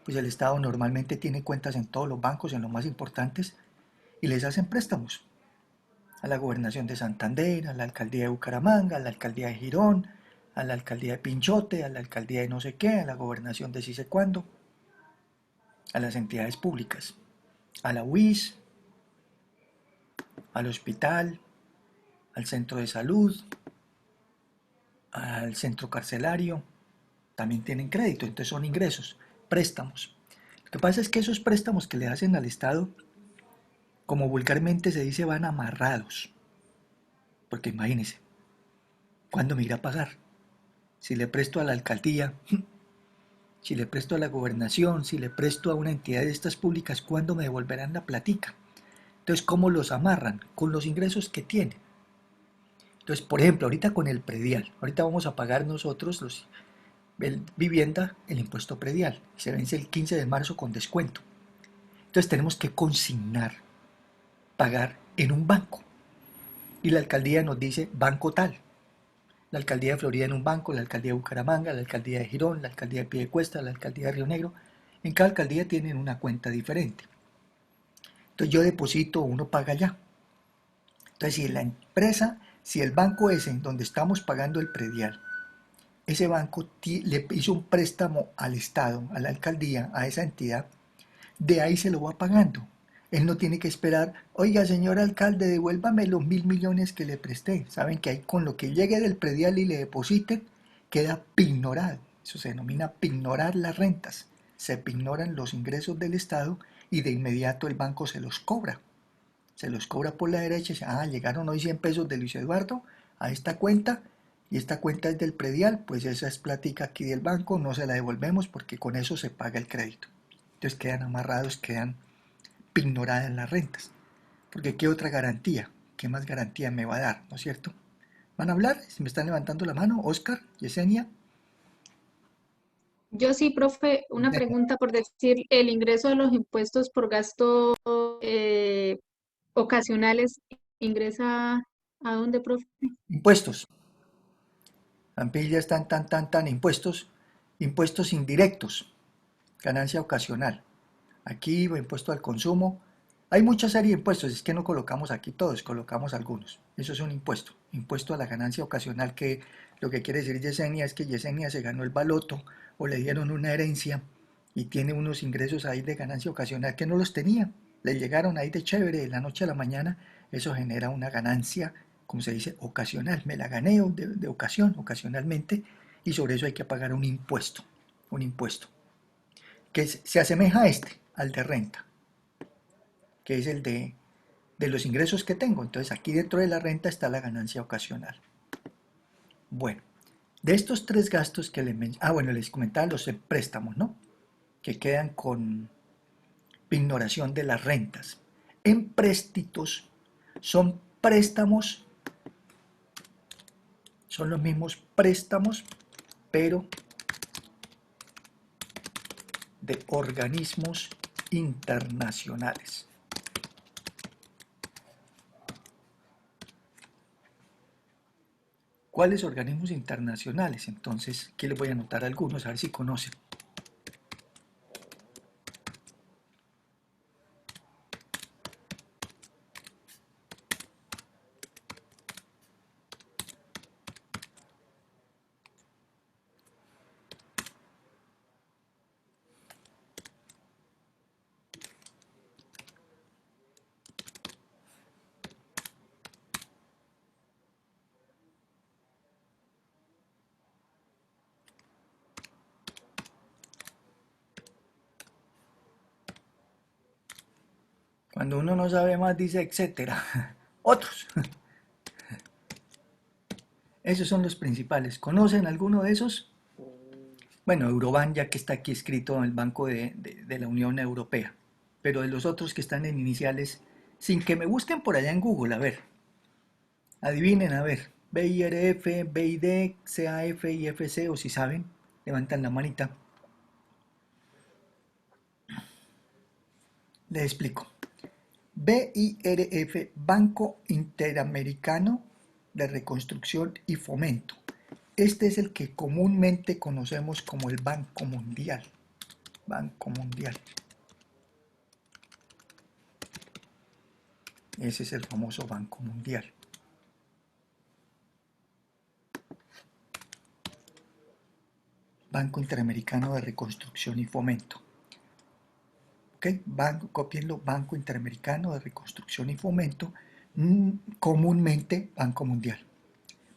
pues el Estado normalmente tiene cuentas en todos los bancos, en los más importantes, y les hacen préstamos a la Gobernación de Santander, a la Alcaldía de Bucaramanga, a la Alcaldía de Girón, a la Alcaldía de Pinchote, a la Alcaldía de no sé qué, a la Gobernación de sí sé cuándo, a las entidades públicas, a la UIS, al hospital, al centro de salud, al centro carcelario, también tienen crédito, entonces son ingresos, préstamos. Lo que pasa es que esos préstamos que le hacen al Estado, como vulgarmente se dice, van amarrados. Porque imagínense, ¿cuándo me irá a pagar? Si le presto a la alcaldía, si le presto a la gobernación, si le presto a una entidad de estas públicas, ¿cuándo me devolverán la platica? Entonces, ¿cómo los amarran? Con los ingresos que tienen. Entonces, por ejemplo, ahorita con el predial, ahorita vamos a pagar nosotros los vivienda el impuesto predial. Se vence el 15 de marzo con descuento. Entonces tenemos que consignar, pagar en un banco. Y la alcaldía nos dice banco tal. La alcaldía de Florida en un banco, la alcaldía de Bucaramanga, la alcaldía de Girón, la alcaldía de Piedecuesta, la alcaldía de Río Negro. En cada alcaldía tienen una cuenta diferente. Entonces yo deposito, uno paga allá. Entonces si la empresa, si el banco ese en donde estamos pagando el predial, ese banco le hizo un préstamo al Estado, a la alcaldía, a esa entidad, de ahí se lo va pagando. Él no tiene que esperar, oiga, señor alcalde, devuélvame los 1.000 millones que le presté. Saben que ahí con lo que llegue del predial y le depositen, queda pignorado. Eso se denomina pignorar las rentas. Se pignoran los ingresos del Estado y de inmediato el banco se los cobra. Se los cobra por la derecha y dice, llegaron hoy 100 pesos de Luis Eduardo a esta cuenta y esta cuenta es del predial, pues esa es plática aquí del banco, no se la devolvemos porque con eso se paga el crédito. Entonces quedan amarrados, quedan pignoradas las rentas. Porque ¿qué otra garantía? ¿Qué más garantía me va a dar? ¿No es cierto? ¿Van a hablar? Si me están levantando la mano, Oscar, Yesenia. Yo sí, profe, una pregunta por decir, el ingreso de los impuestos por gastos ocasionales ingresa ¿a dónde, profe? Impuestos. Ampilla están tan impuestos, impuestos indirectos, ganancia ocasional. Aquí impuesto al consumo. Hay mucha serie de impuestos, es que no colocamos aquí todos, colocamos algunos. Eso es un impuesto, impuesto a la ganancia ocasional, que lo que quiere decir Yesenia es que Yesenia se ganó el baloto o le dieron una herencia y tiene unos ingresos ahí de ganancia ocasional que no los tenía. Le llegaron ahí de chévere de la noche a la mañana, eso genera una ganancia, como se dice, ocasional. Me la gané de ocasión, ocasionalmente, y sobre eso hay que pagar un impuesto, que se asemeja a al de renta, que es el de los ingresos que tengo. Entonces aquí dentro de la renta está la ganancia ocasional. Bueno, de estos tres gastos que les comentaba los préstamos, ¿no? Que quedan con ignoración de las rentas. Empréstitos son préstamos, son los mismos préstamos, pero de organismos internacionales. ¿Cuáles organismos internacionales? Entonces, aquí les voy a anotar algunos, a ver si conocen. Cuando uno no sabe más, dice etcétera. Otros. Esos son los principales. ¿Conocen alguno de esos? Bueno, Euroban, ya que está aquí escrito en el Banco de la Unión Europea. Pero de los otros que están en iniciales, sin que me busquen por allá en Google, a ver. Adivinen, a ver. BIRF, BID, CAF, IFC, o si saben, levantan la manita. Les explico. BIRF, Banco Interamericano de Reconstrucción y Fomento. Este es el que comúnmente conocemos como el Banco Mundial. Banco Mundial. Ese es el famoso Banco Mundial. Banco Interamericano de Reconstrucción y Fomento. ¿Ok? Copienlo, Banco Interamericano de Reconstrucción y Fomento. comúnmente Banco Mundial.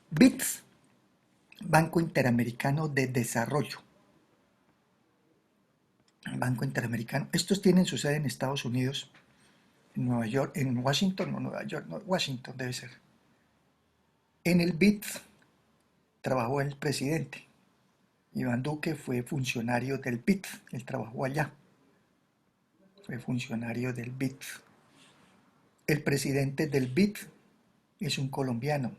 BITS, Banco Interamericano de Desarrollo. Banco Interamericano. Estos tienen su sede en Estados Unidos, en Nueva York, en Washington, no Nueva York, no, Washington debe ser. En el BITS trabajó el presidente. Iván Duque fue funcionario del BITS, él trabajó allá. Fue funcionario del BITS. El presidente del BITS es un colombiano.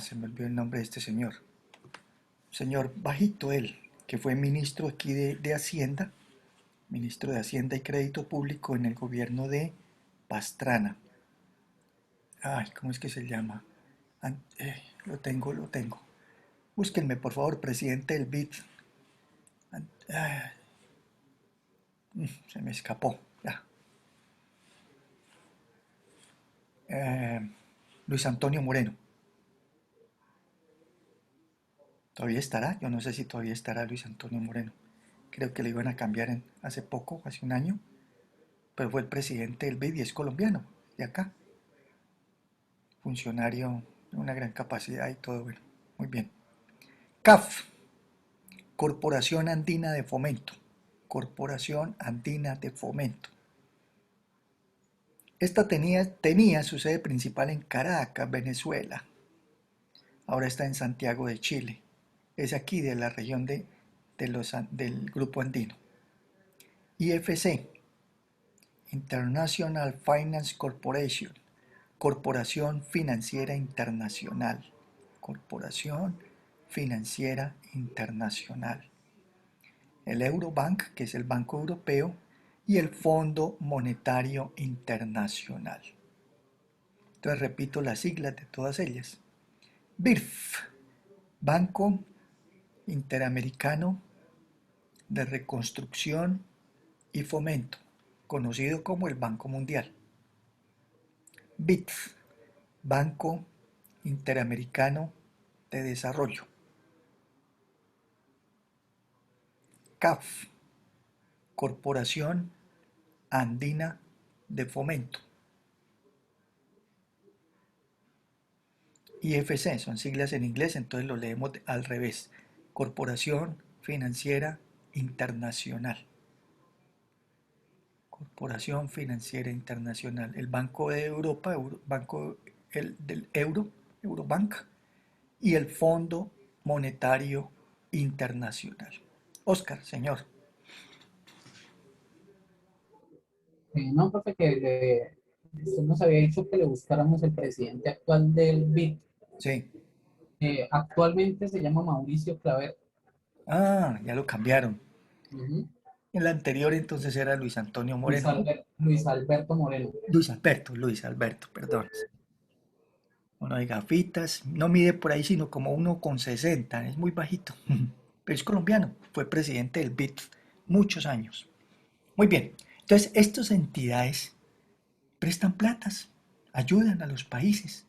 Se me olvidó el nombre de este señor. Señor bajito él, que fue ministro aquí de Hacienda, ministro de Hacienda y Crédito Público en el gobierno de Pastrana. ¿Cómo es que se llama? Lo tengo. Búsquenme, por favor, presidente del BID. Se me escapó. Luis Antonio Moreno. ¿Todavía estará? Yo no sé si todavía estará Luis Antonio Moreno. Creo que le iban a cambiar hace poco, hace un año. Pero fue el presidente del BID y es colombiano, de acá. Funcionario de una gran capacidad y todo, bueno, muy bien. CAF, Corporación Andina de Fomento. Corporación Andina de Fomento. Esta tenía su sede principal en Caracas, Venezuela. Ahora está en Santiago de Chile. Es aquí de la región del Grupo Andino. IFC, International Finance Corporation. Corporación Financiera Internacional. Corporación Financiera Internacional. El Eurobank, que es el Banco Europeo, y el Fondo Monetario Internacional. Entonces repito las siglas de todas ellas. BIRF, Banco Interamericano de Reconstrucción y Fomento, conocido como el Banco Mundial. BITS, Banco Interamericano de Desarrollo. CAF, Corporación Andina de Fomento. IFC, son siglas en inglés, entonces lo leemos al revés. Corporación Financiera Internacional. Corporación Financiera Internacional. El Banco de Europa, Banco del Euro, Eurobank, y el Fondo Monetario Internacional. Oscar, señor. No, profe, que usted nos había dicho que le buscáramos el presidente actual del BID. Sí. Actualmente se llama Mauricio Claver. Ya lo cambiaron. En la anterior entonces era Luis Antonio Moreno. Luis Alberto Moreno. Luis Alberto, perdón. Uno de gafitas, no mide por ahí sino como 1,60, es muy bajito. Pero es colombiano, fue presidente del BID muchos años. Muy bien, entonces estas entidades prestan platas, ayudan a los países.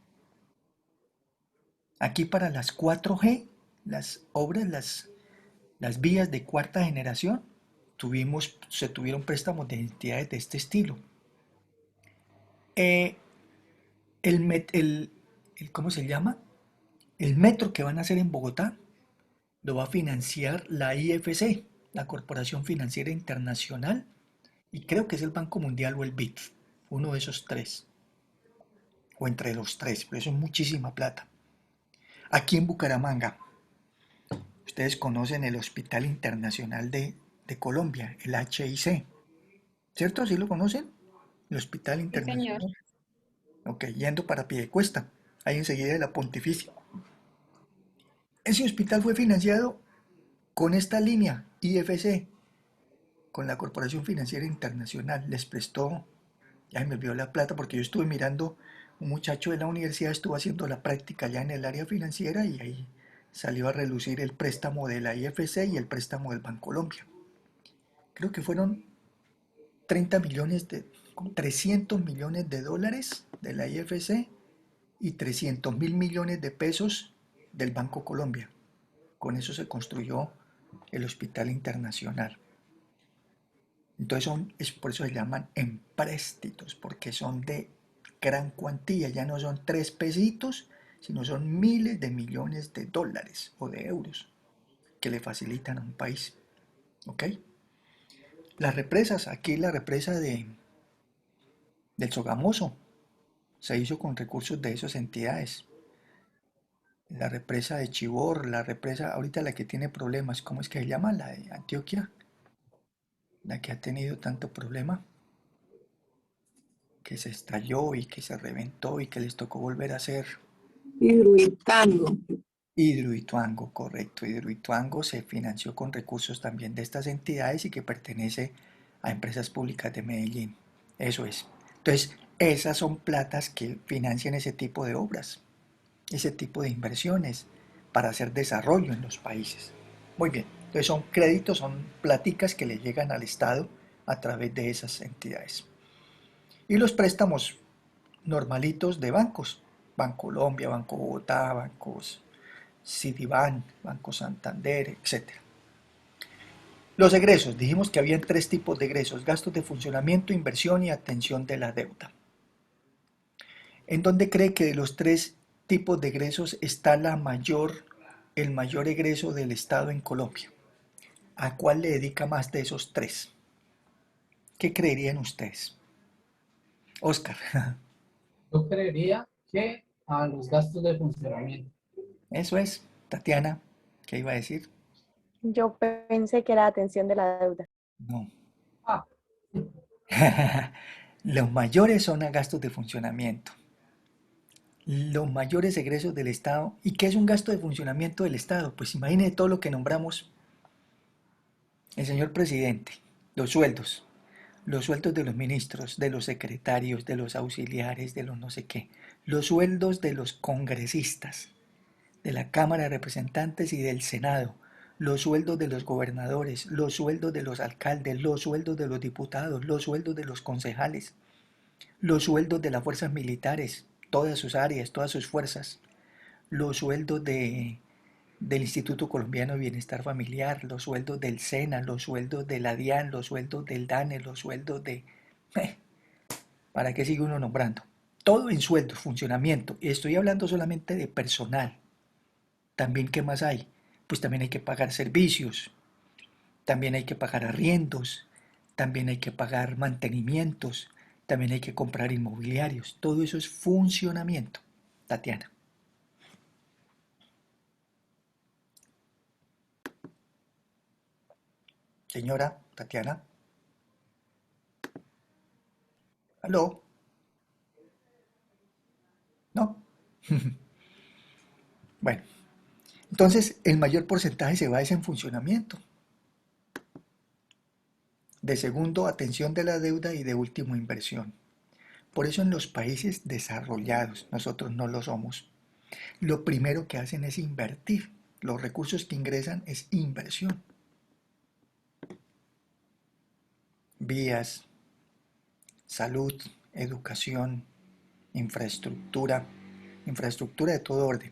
Aquí para las 4G, las obras, las vías de cuarta generación, se tuvieron préstamos de entidades de este estilo. ¿Cómo se llama? El metro que van a hacer en Bogotá lo va a financiar la IFC, la Corporación Financiera Internacional, y creo que es el Banco Mundial o el BID, uno de esos tres, o entre los tres, pero eso es muchísima plata. Aquí en Bucaramanga, ustedes conocen el Hospital Internacional de Colombia, el HIC, ¿cierto? ¿Sí lo conocen? El Hospital Sí, señor. Internacional. Ok, yendo para Piedecuesta, ahí enseguida de la Pontificia. Ese hospital fue financiado con esta línea, IFC, con la Corporación Financiera Internacional. Les prestó, ya me olvidó la plata porque yo estuve mirando, un muchacho de la universidad estuvo haciendo la práctica ya en el área financiera y ahí salió a relucir el préstamo de la IFC y el préstamo del Bancolombia. Creo que fueron 300 millones de dólares de la IFC y 300.000 millones de pesos del Banco Colombia. Con eso se construyó el Hospital Internacional. Entonces por eso se llaman empréstitos, porque son de gran cuantía, ya no son 3 pesitos, sino son miles de millones de dólares o de euros que le facilitan a un país. ¿Ok? Las represas, aquí la represa del Sogamoso se hizo con recursos de esas entidades. La represa de Chivor, la represa, ahorita la que tiene problemas, ¿cómo es que se llama? La de Antioquia, la que ha tenido tanto problema, que se estalló y que se reventó y que les tocó volver a hacer. Hidroituango. Hidroituango, correcto. Hidroituango se financió con recursos también de estas entidades y que pertenece a Empresas Públicas de Medellín. Eso es. Entonces, esas son platas que financian ese tipo de obras, ese tipo de inversiones para hacer desarrollo en los países. Muy bien. Entonces son créditos, son platicas que le llegan al Estado a través de esas entidades. Y los préstamos normalitos de bancos, Bancolombia, Banco Bogotá, Bancos Citibank, Banco Santander, etc. Los egresos, dijimos que habían 3 tipos de egresos: gastos de funcionamiento, inversión y atención de la deuda. ¿En dónde cree que de los 3 tipos de egresos está el mayor egreso del Estado en Colombia? ¿A cuál le dedica más de esos 3? ¿Qué creerían ustedes? Oscar, Yo creería que a los gastos de funcionamiento. eso es. Tatiana, ¿qué iba a decir? Yo pensé que era atención de la deuda. No. Ah, Los mayores son a gastos de funcionamiento. Los mayores egresos del Estado. ¿Y qué es un gasto de funcionamiento del Estado? Pues imagine todo lo que nombramos el señor presidente, los sueldos de los ministros, de los secretarios, de los auxiliares, de los no sé qué, los sueldos de los congresistas, de la Cámara de Representantes y del Senado, los sueldos de los gobernadores, los sueldos de los alcaldes, los sueldos de los diputados, los sueldos de los concejales, los sueldos de las fuerzas militares, todas sus áreas, todas sus fuerzas, los sueldos del Instituto Colombiano de Bienestar Familiar, los sueldos del SENA, los sueldos de la DIAN, los sueldos del DANE, los sueldos de... ¿Para qué sigue uno nombrando? Todo en sueldos, funcionamiento. Y estoy hablando solamente de personal. También, ¿qué más hay? Pues también hay que pagar servicios, también hay que pagar arriendos, también hay que pagar mantenimientos, también hay que comprar inmobiliarios. Todo eso es funcionamiento. Tatiana. Señora Tatiana. ¿Aló? ¿No? Bueno, entonces el mayor porcentaje se va en funcionamiento. De segundo, atención de la deuda y de último, inversión. Por eso en los países desarrollados, nosotros no lo somos, lo primero que hacen es invertir. Los recursos que ingresan es inversión. Vías, salud, educación, infraestructura, infraestructura de todo orden.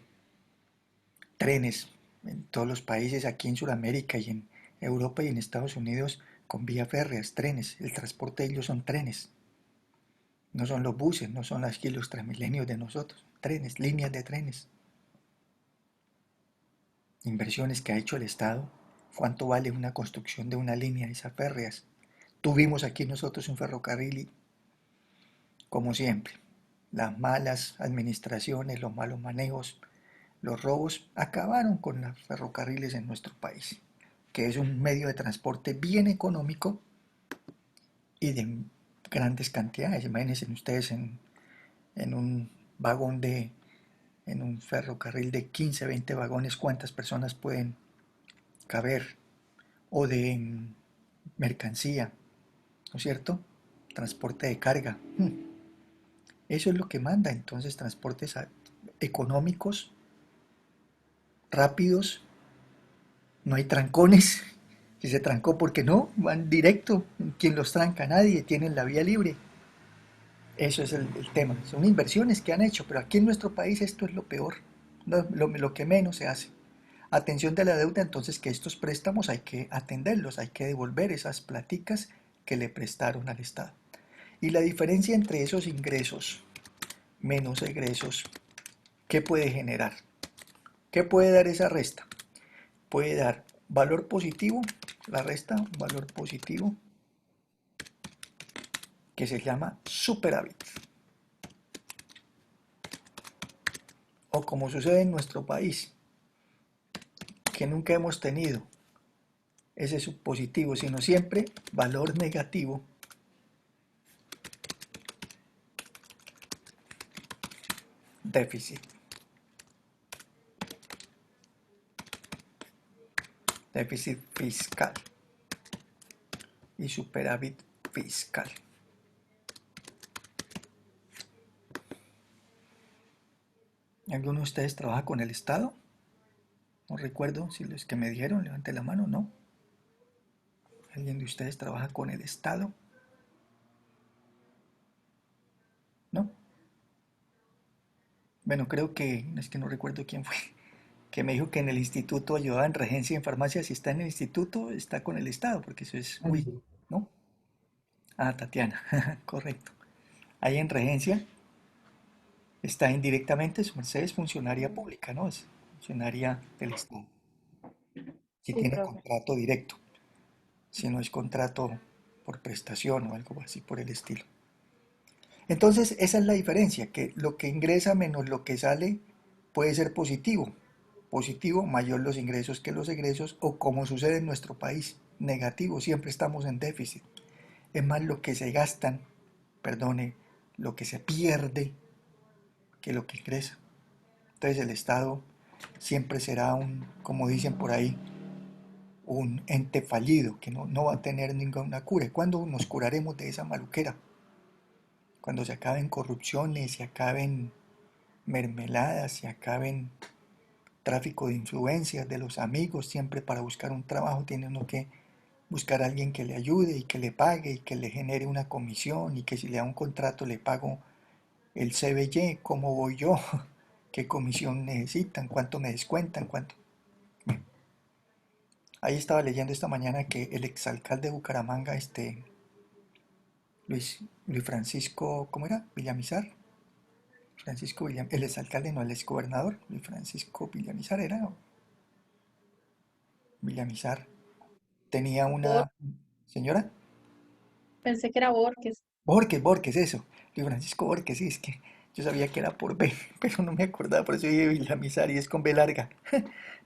Trenes, en todos los países, aquí en Sudamérica y en Europa y en Estados Unidos, con vías férreas, trenes. El transporte de ellos son trenes. No son los buses, no son aquí los Transmilenios de nosotros. Trenes, líneas de trenes. Inversiones que ha hecho el Estado. ¿Cuánto vale una construcción de una línea de esas férreas? Tuvimos aquí nosotros un ferrocarril y, como siempre, las malas administraciones, los malos manejos, los robos acabaron con los ferrocarriles en nuestro país, que es un medio de transporte bien económico y de grandes cantidades. Imagínense ustedes en un vagón en un ferrocarril de 15, 20 vagones, cuántas personas pueden caber, o de mercancía, ¿no es cierto? Transporte de carga. Eso es lo que manda entonces, transportes económicos, rápidos, no hay trancones. Si se trancó, ¿por qué no? Van directo. ¿Quién los tranca? Nadie. Tienen la vía libre. Eso es el tema. Son inversiones que han hecho, pero aquí en nuestro país esto es lo peor, lo que menos se hace. Atención de la deuda, entonces, que estos préstamos hay que atenderlos, hay que devolver esas platicas que le prestaron al Estado. Y la diferencia entre esos ingresos menos egresos, ¿qué puede generar? ¿Qué puede dar esa resta? Puede dar valor positivo, la resta, un valor positivo, que se llama superávit. O como sucede en nuestro país, que nunca hemos tenido ese subpositivo, sino siempre valor negativo, déficit. Déficit fiscal y superávit fiscal. ¿Alguno de ustedes trabaja con el Estado? No recuerdo si los que me dijeron, levante la mano, ¿no? ¿Alguien de ustedes trabaja con el Estado? ¿No? Bueno, creo que, es que no recuerdo quién fue, que me dijo que en el instituto ayudaba en regencia en farmacia. Si está en el instituto, está con el Estado, porque eso es, uy, Sí. ¿no? Ah, Tatiana, correcto. Ahí en regencia está indirectamente, su merced es funcionaria pública, ¿no? Es funcionaria del Estado. Si Sí, tiene profe. contrato directo, si no es contrato por prestación o algo así por el estilo. Entonces, esa es la diferencia, que lo que ingresa menos lo que sale puede ser positivo. Positivo, mayor los ingresos que los egresos, o como sucede en nuestro país, negativo, siempre estamos en déficit. Es más lo que se gastan, perdone, lo que se pierde que lo que ingresa. Entonces el Estado siempre será un, como dicen por ahí, un ente fallido, que no va a tener ninguna cura. ¿Cuándo nos curaremos de esa maluquera? Cuando se acaben corrupciones, se acaben mermeladas, se acaben tráfico de influencias de los amigos, siempre para buscar un trabajo tiene uno que buscar a alguien que le ayude y que le pague y que le genere una comisión y que si le da un contrato le pago el CBY, cómo voy yo, qué comisión necesitan, cuánto me descuentan, cuánto. Ahí estaba leyendo esta mañana que el exalcalde de Bucaramanga, Luis Francisco, ¿cómo era? Villamizar. Francisco Villamizar, el exalcalde, no el exgobernador, Luis Francisco Villamizar era, Villamizar, tenía Bor- una señora, Pensé que era Borges. Borges, eso, Luis Francisco Borges, sí, es que yo sabía que era por B, pero no me acordaba, por eso dije Villamizar y es con B larga,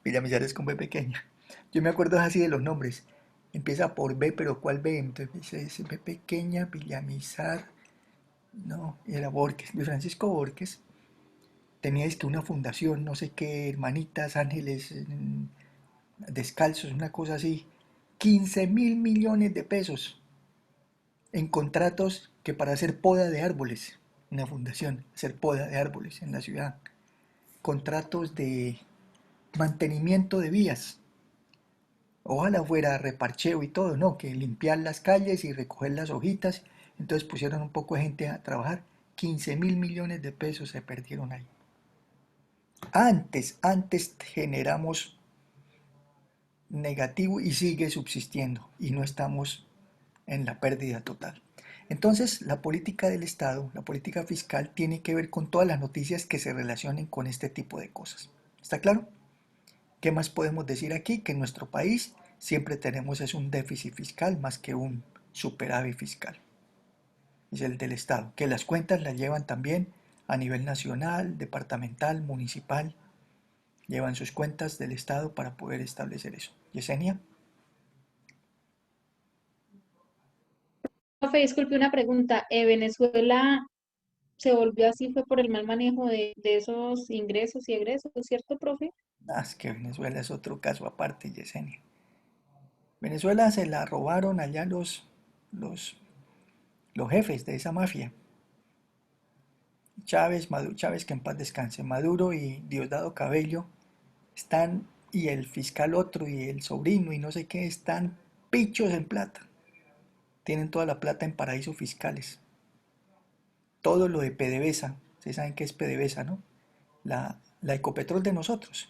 Villamizar es con B pequeña. Yo me acuerdo así de los nombres, empieza por B, pero ¿cuál B? Entonces dice B pequeña, Villamizar, no, era Borges, Luis Francisco Borges. Tenía es que una fundación, no sé qué, Hermanitas Ángeles Descalzos, una cosa así, 15.000 millones de pesos en contratos que para hacer poda de árboles, una fundación, hacer poda de árboles en la ciudad, contratos de mantenimiento de vías, ojalá fuera reparcheo y todo, no, que limpiar las calles y recoger las hojitas, entonces pusieron un poco de gente a trabajar, 15.000 millones de pesos se perdieron ahí. Antes generamos negativo y sigue subsistiendo y no estamos en la pérdida total. Entonces, la política del Estado, la política fiscal, tiene que ver con todas las noticias que se relacionen con este tipo de cosas. ¿Está claro? ¿Qué más podemos decir aquí? Que en nuestro país siempre tenemos es un déficit fiscal más que un superávit fiscal. Es el del Estado, que las cuentas las llevan también a nivel nacional, departamental, municipal, llevan sus cuentas del Estado para poder establecer eso. Yesenia, Profe, disculpe una pregunta. ¿Venezuela se volvió así fue por el mal manejo de esos ingresos y egresos, ¿cierto, profe? es que Venezuela es otro caso aparte, Yesenia. Venezuela se la robaron allá los, los jefes de esa mafia. Chávez, Chávez que en paz descanse, Maduro y Diosdado Cabello están, y el fiscal otro y el sobrino y no sé qué, están pichos en plata. Tienen toda la plata en paraísos fiscales. Todo lo de PDVSA, ustedes saben qué es PDVSA, ¿no? La Ecopetrol de nosotros,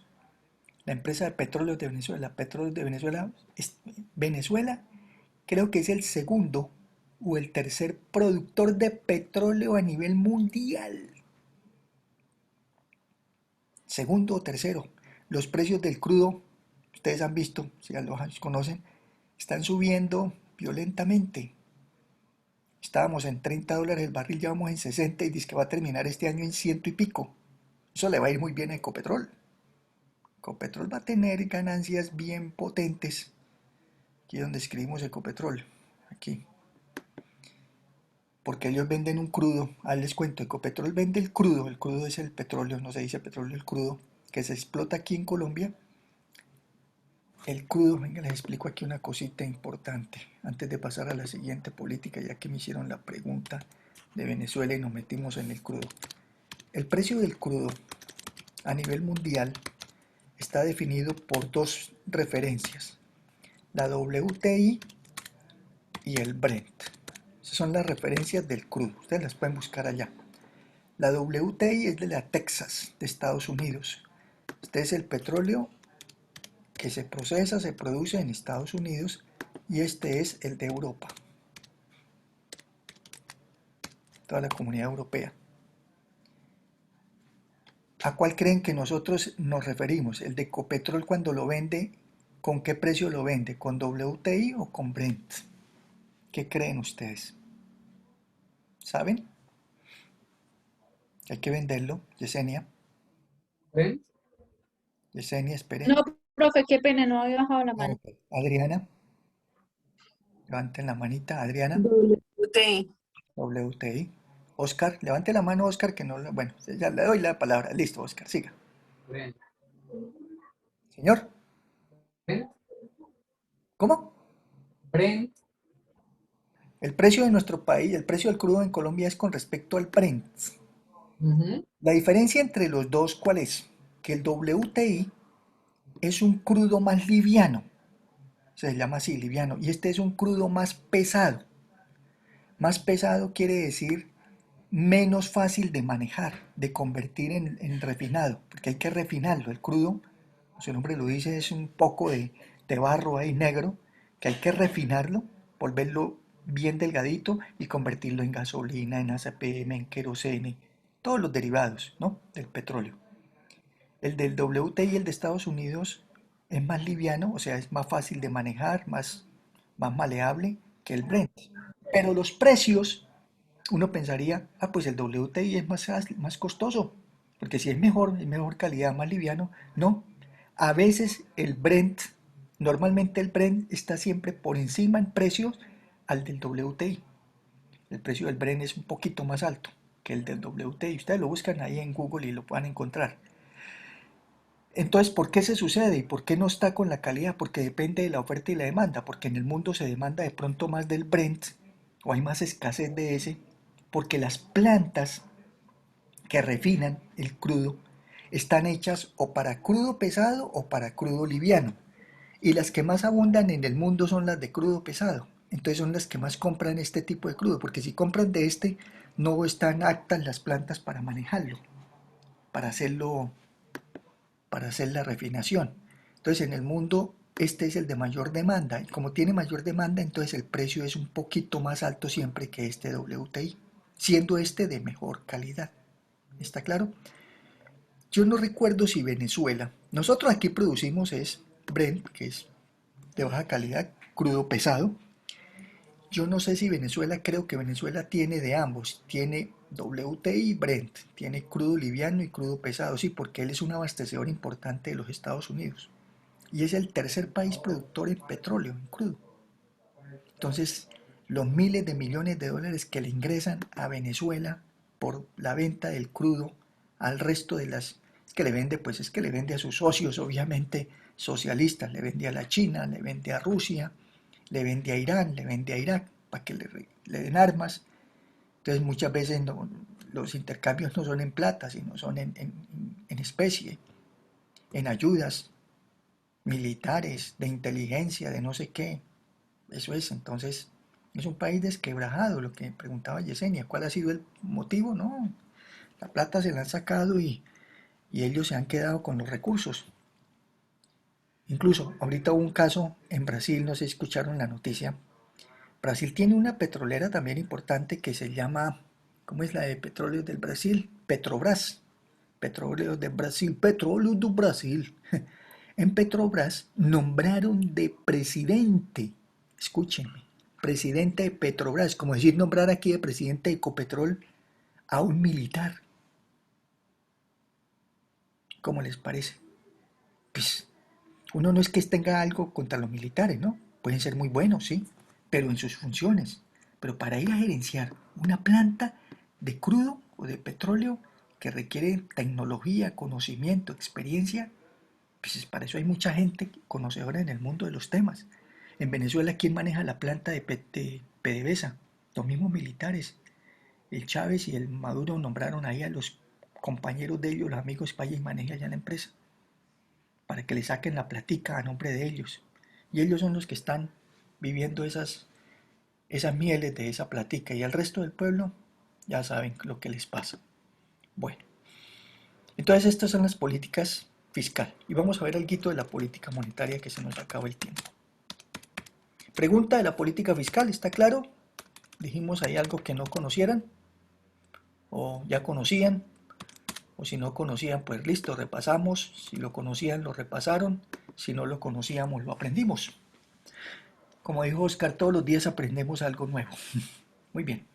la empresa de petróleos de Venezuela. Petróleos de Venezuela, Venezuela creo que es el segundo o el tercer productor de petróleo a nivel mundial. Segundo o tercero. Los precios del crudo, ustedes han visto, si ya los conocen, están subiendo violentamente. Estábamos en $30 el barril, ya vamos en 60 y dice que va a terminar este año en 100 y pico. Eso le va a ir muy bien a Ecopetrol. Ecopetrol va a tener ganancias bien potentes. Aquí es donde escribimos Ecopetrol. Aquí. Porque ellos venden un crudo. Ahí les cuento, Ecopetrol vende el crudo es el petróleo, no se dice petróleo, el crudo, que se explota aquí en Colombia. El crudo, venga, les explico aquí una cosita importante, antes de pasar a la siguiente política, ya que me hicieron la pregunta de Venezuela y nos metimos en el crudo. El precio del crudo a nivel mundial está definido por dos referencias, la WTI y el Brent. Esas son las referencias del crudo, ustedes las pueden buscar allá. La WTI es de la Texas, de Estados Unidos. Este es el petróleo que se procesa, se produce en Estados Unidos, y este es el de Europa, toda la comunidad europea. ¿A cuál creen que nosotros nos referimos? El de Ecopetrol, cuando lo vende, ¿con qué precio lo vende? ¿Con WTI o con Brent? ¿Qué creen ustedes? ¿Saben? Hay que venderlo. Yesenia, ¿Ven? esperen. No, profe, qué pena, no había bajado la mano. Adriana, levanten la manita. Adriana, WT. WTI. Oscar, levante la mano, Oscar, que no, bueno, ya le doy la palabra. Listo, Oscar, siga. ¿Ven? Señor, ¿Ven? ¿cómo? ¿Ven? El precio de nuestro país, el precio del crudo en Colombia es con respecto al Brent. Ujú. La diferencia entre los dos, ¿cuál es? Que el WTI es un crudo más liviano, se llama así, liviano, y este es un crudo más pesado. Más pesado quiere decir menos fácil de manejar, de convertir en refinado, porque hay que refinarlo. El crudo, su nombre lo dice, es un poco de barro ahí negro, que hay que refinarlo, volverlo bien delgadito y convertirlo en gasolina, en ACPM, en querosene, todos los derivados, ¿no?, del petróleo. El del WTI, el de Estados Unidos, es más liviano, o sea, es más fácil de manejar, más maleable que el Brent. Pero los precios, uno pensaría, ah, pues el WTI es más costoso, porque si es mejor calidad, más liviano. No, a veces el Brent, normalmente el Brent está siempre por encima en precios al del WTI. El precio del Brent es un poquito más alto que el del WTI. Ustedes lo buscan ahí en Google y lo pueden encontrar. Entonces, ¿por qué se sucede y por qué no está con la calidad? Porque depende de la oferta y la demanda, porque en el mundo se demanda de pronto más del Brent o hay más escasez de ese, porque las plantas que refinan el crudo están hechas o para crudo pesado o para crudo liviano. Y las que más abundan en el mundo son las de crudo pesado. Entonces son las que más compran este tipo de crudo, porque si compran de este, no están aptas las plantas para manejarlo, para hacerlo, para hacer la refinación. Entonces en el mundo este es el de mayor demanda, y como tiene mayor demanda, entonces el precio es un poquito más alto siempre que este WTI, siendo este de mejor calidad. ¿Está claro? Yo no recuerdo si Venezuela, nosotros aquí producimos es Brent, que es de baja calidad, crudo pesado. Yo no sé si Venezuela, creo que Venezuela tiene de ambos, tiene WTI y Brent, tiene crudo liviano y crudo pesado, sí, porque él es un abastecedor importante de los Estados Unidos y es el tercer país productor en petróleo, en crudo. Entonces, los miles de millones de dólares que le ingresan a Venezuela por la venta del crudo al resto de las es que le vende, pues es que le vende a sus socios, obviamente socialistas, le vende a la China, le vende a Rusia, le vende a Irán, le vende a Irak para que le den armas. Entonces muchas veces los intercambios no son en plata, sino son en especie, en ayudas militares, de inteligencia, de no sé qué. Eso es, entonces, es un país desquebrajado, lo que preguntaba Yesenia, ¿cuál ha sido el motivo? No, la plata se la han sacado y ellos se han quedado con los recursos. Incluso, ahorita hubo un caso en Brasil, no sé si escucharon la noticia, Brasil tiene una petrolera también importante que se llama, ¿cómo es la de petróleo del Brasil? Petrobras. Petróleo de Brasil, petróleo do Brasil. En Petrobras nombraron de presidente, escúchenme, presidente de Petrobras, como decir nombrar aquí de presidente de Ecopetrol a un militar. ¿Cómo les parece? Pues uno no es que tenga algo contra los militares, ¿no? Pueden ser muy buenos, sí, pero en sus funciones. Pero para ir a gerenciar una planta de crudo o de petróleo que requiere tecnología, conocimiento, experiencia, pues para eso hay mucha gente conocedora en el mundo de los temas. En Venezuela, ¿quién maneja la planta de PDVSA? Los mismos militares. El Chávez y el Maduro nombraron ahí a los compañeros de ellos, los amigos Paya y Maneja allá en la empresa, para que le saquen la platica a nombre de ellos. Y ellos son los que están viviendo esas mieles de esa platica. Y al resto del pueblo ya saben lo que les pasa. Bueno, entonces estas son las políticas fiscal. Y vamos a ver algo de la política monetaria, que se nos acaba el tiempo. Pregunta de la política fiscal, ¿está claro? Dijimos ahí algo que no conocieran, o ya conocían, o si no conocían, pues listo, repasamos. Si lo conocían, lo repasaron. Si no lo conocíamos, lo aprendimos. Como dijo Oscar, todos los días aprendemos algo nuevo. Muy bien.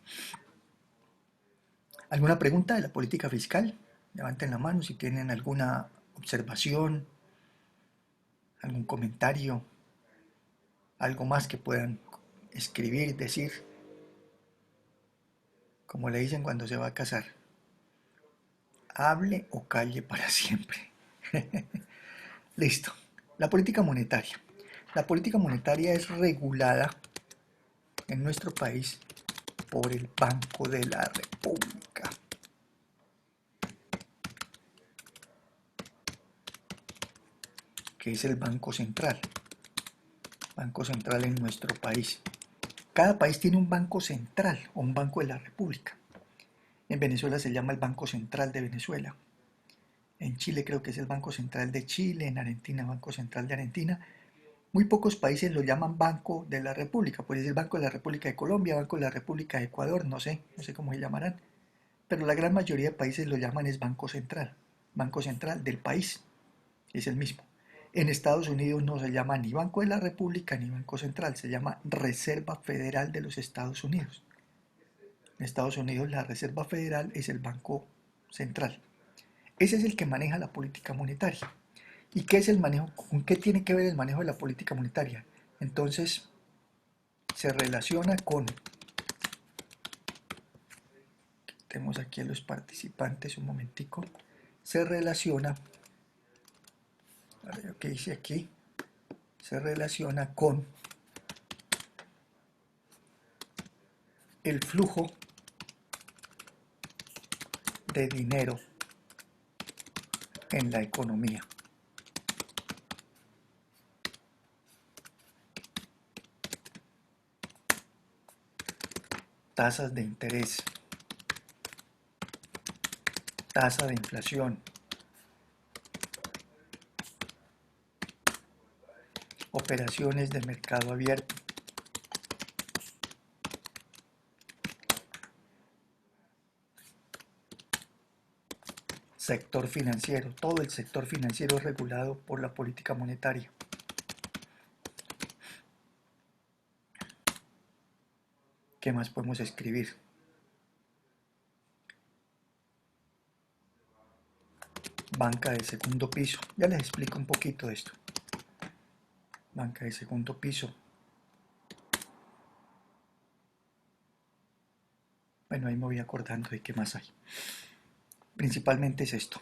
¿Alguna pregunta de la política fiscal? Levanten la mano si tienen alguna observación, algún comentario, algo más que puedan escribir, decir, como le dicen cuando se va a casar. Hable o calle para siempre. Listo. La política monetaria. La política monetaria es regulada en nuestro país por el Banco de la República. Que es el Banco Central. Banco Central en nuestro país. Cada país tiene un banco central o un banco de la República. En Venezuela se llama el Banco Central de Venezuela. En Chile creo que es el Banco Central de Chile, en Argentina Banco Central de Argentina. Muy pocos países lo llaman Banco de la República, puede ser Banco de la República de Colombia, Banco de la República de Ecuador, no sé cómo se llamarán, pero la gran mayoría de países lo llaman es Banco Central del país, es el mismo. En Estados Unidos no se llama ni Banco de la República ni Banco Central, se llama Reserva Federal de los Estados Unidos. En Estados Unidos la Reserva Federal es el Banco Central. Ese es el que maneja la política monetaria. ¿Y qué es el manejo? ¿Con qué tiene que ver el manejo de la política monetaria? Entonces, se relaciona con... Tenemos aquí a los participantes un momentico. Se relaciona... A ver, ¿qué dice aquí? Se relaciona con el flujo de dinero en la economía. Tasas de interés, tasa de inflación, operaciones de mercado abierto, sector financiero. Todo el sector financiero es regulado por la política monetaria. ¿Qué más podemos escribir? Banca de segundo piso. Ya les explico un poquito de esto. Banca de segundo piso. Bueno, ahí me voy acordando de qué más hay. Principalmente es esto.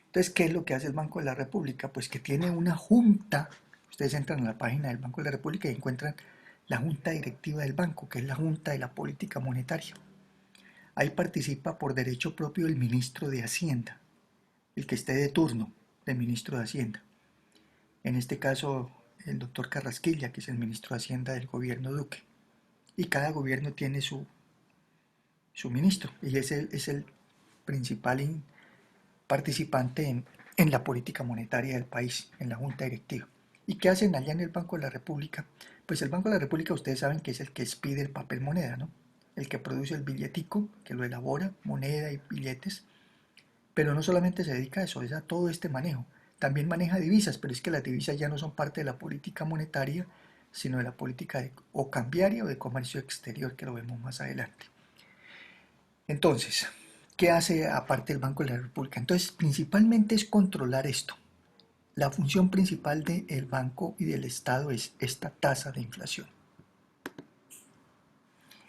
Entonces, ¿qué es lo que hace el Banco de la República? Pues que tiene una junta. Ustedes entran a la página del Banco de la República y encuentran la junta directiva del banco, que es la junta de la política monetaria. Ahí participa por derecho propio el ministro de Hacienda, el que esté de turno de ministro de Hacienda. En este caso, el doctor Carrasquilla, que es el ministro de Hacienda del gobierno Duque. Y cada gobierno tiene su ministro, y es el principal participante en la política monetaria del país, en la junta directiva. ¿Y qué hacen allá en el Banco de la República? Pues el Banco de la República, ustedes saben que es el que expide el papel moneda, ¿no? El que produce el billetico, que lo elabora, moneda y billetes. Pero no solamente se dedica a eso, es a todo este manejo. También maneja divisas, pero es que las divisas ya no son parte de la política monetaria, sino de la política o cambiaria o de comercio exterior, que lo vemos más adelante. Entonces, ¿qué hace aparte el Banco de la República? Entonces, principalmente es controlar esto. La función principal del banco y del Estado es esta tasa de inflación.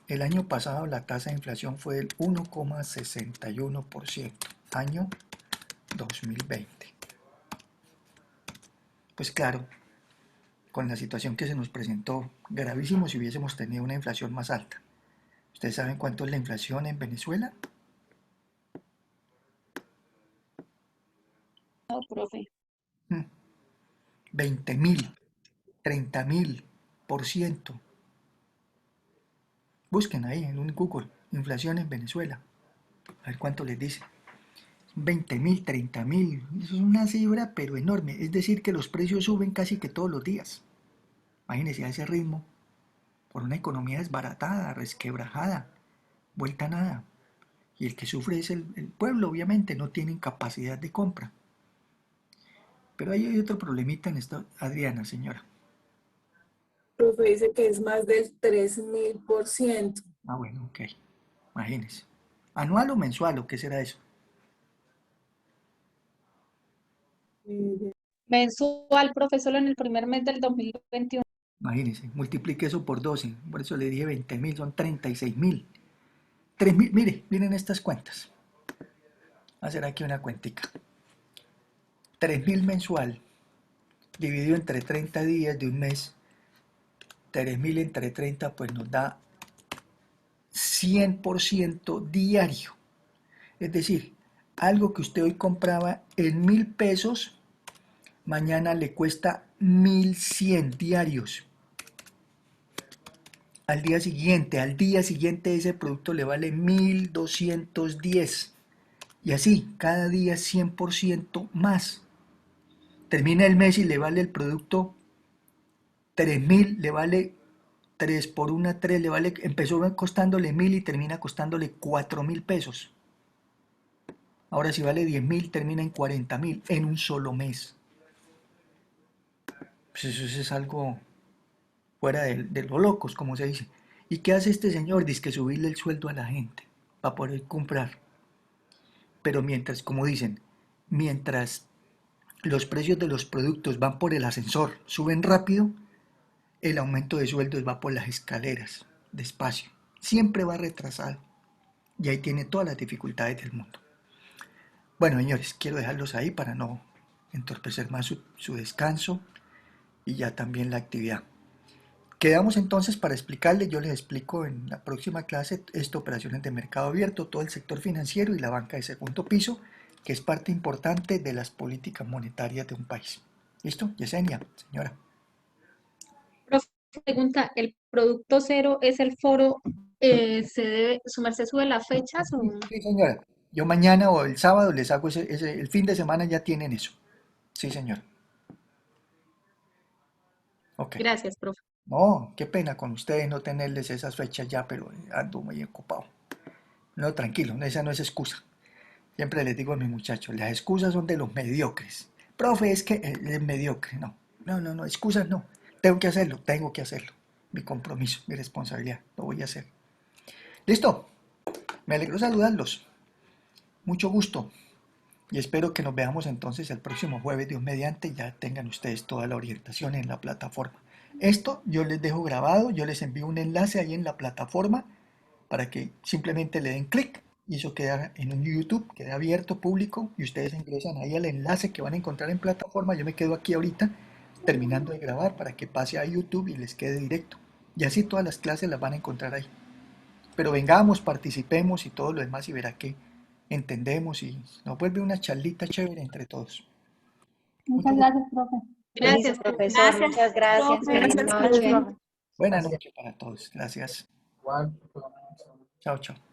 El año pasado la tasa de inflación fue del 1,61%, año 2020. Pues claro, con la situación que se nos presentó, gravísimo si hubiésemos tenido una inflación más alta. ¿Ustedes saben cuánto es la inflación en Venezuela? No, profe. 20.000, 30.000%. Busquen ahí en un Google, inflación en Venezuela. A ver cuánto les dice. 20.000, 30.000. Eso es una cifra pero enorme. Es decir que los precios suben casi que todos los días. Imagínense a ese ritmo. Por una economía desbaratada, resquebrajada, vuelta a nada. Y el que sufre es el pueblo, obviamente, no tienen capacidad de compra. Pero ahí hay otro problemita en esto, Adriana, señora. Profe dice que es más del 3000%. Ah, bueno, ok. Imagínense. ¿Anual o mensual o qué será eso? Mensual, profe, solo en el primer mes del 2021. Imagínense, multiplique eso por 12. Por eso le dije 20.000, son 36.000. 3.000, mire, miren estas cuentas. Voy a hacer aquí una cuentica. 3.000 mensual, dividido entre 30 días de un mes. 3.000 entre 30, pues nos da 100% diario. Es decir, algo que usted hoy compraba en 1.000 pesos, mañana le cuesta 1.100 diarios. Al día siguiente ese producto le vale 1.210. Y así, cada día 100% más. Termina el mes y le vale el producto 3.000, le vale 3 por 1, 3, le vale, empezó costándole 1.000 y termina costándole 4.000 pesos. Ahora si vale 10.000, termina en 40.000 en un solo mes. Pues eso es algo fuera de los locos, como se dice. ¿Y qué hace este señor? Dice que subirle el sueldo a la gente para poder comprar. Pero mientras, como dicen, mientras los precios de los productos van por el ascensor, suben rápido, el aumento de sueldos va por las escaleras, despacio. Siempre va retrasado. Y ahí tiene todas las dificultades del mundo. Bueno, señores, quiero dejarlos ahí para no entorpecer más su descanso y ya también la actividad. Quedamos entonces para explicarles, yo les explico en la próxima clase operaciones de mercado abierto, todo el sector financiero y la banca de segundo piso, que es parte importante de las políticas monetarias de un país. ¿Listo? Yesenia, señora. Profe, pregunta, ¿el producto cero es el foro? ¿Su merced sube las fechas o? Sí, señora. Yo mañana o el sábado les hago el fin de semana ya tienen eso. Sí, señora. Ok. Gracias, profe. No, qué pena con ustedes no tenerles esas fechas ya, pero ando muy ocupado. No, tranquilo, esa no es excusa. Siempre les digo a mis muchachos, las excusas son de los mediocres. Profe, es que es mediocre. No, no, no, no, excusas no. Tengo que hacerlo, tengo que hacerlo. Mi compromiso, mi responsabilidad, lo voy a hacer. ¿Listo? Me alegro saludarlos. Mucho gusto. Y espero que nos veamos entonces el próximo jueves, Dios mediante, y ya tengan ustedes toda la orientación en la plataforma. Esto yo les dejo grabado, yo les envío un enlace ahí en la plataforma para que simplemente le den clic y eso queda en un YouTube, queda abierto, público, y ustedes ingresan ahí al enlace que van a encontrar en plataforma. Yo me quedo aquí ahorita terminando de grabar para que pase a YouTube y les quede directo. Y así todas las clases las van a encontrar ahí. Pero vengamos, participemos y todo lo demás y verá que entendemos y nos vuelve una charlita chévere entre todos. Muchas gracias, profe. Listo, Gracias, profesor. profe. Muchas gracias. Profe, Feliz gracias, noche. profe. Buenas Gracias. noches para todos. Gracias. Igual, Chao, chao.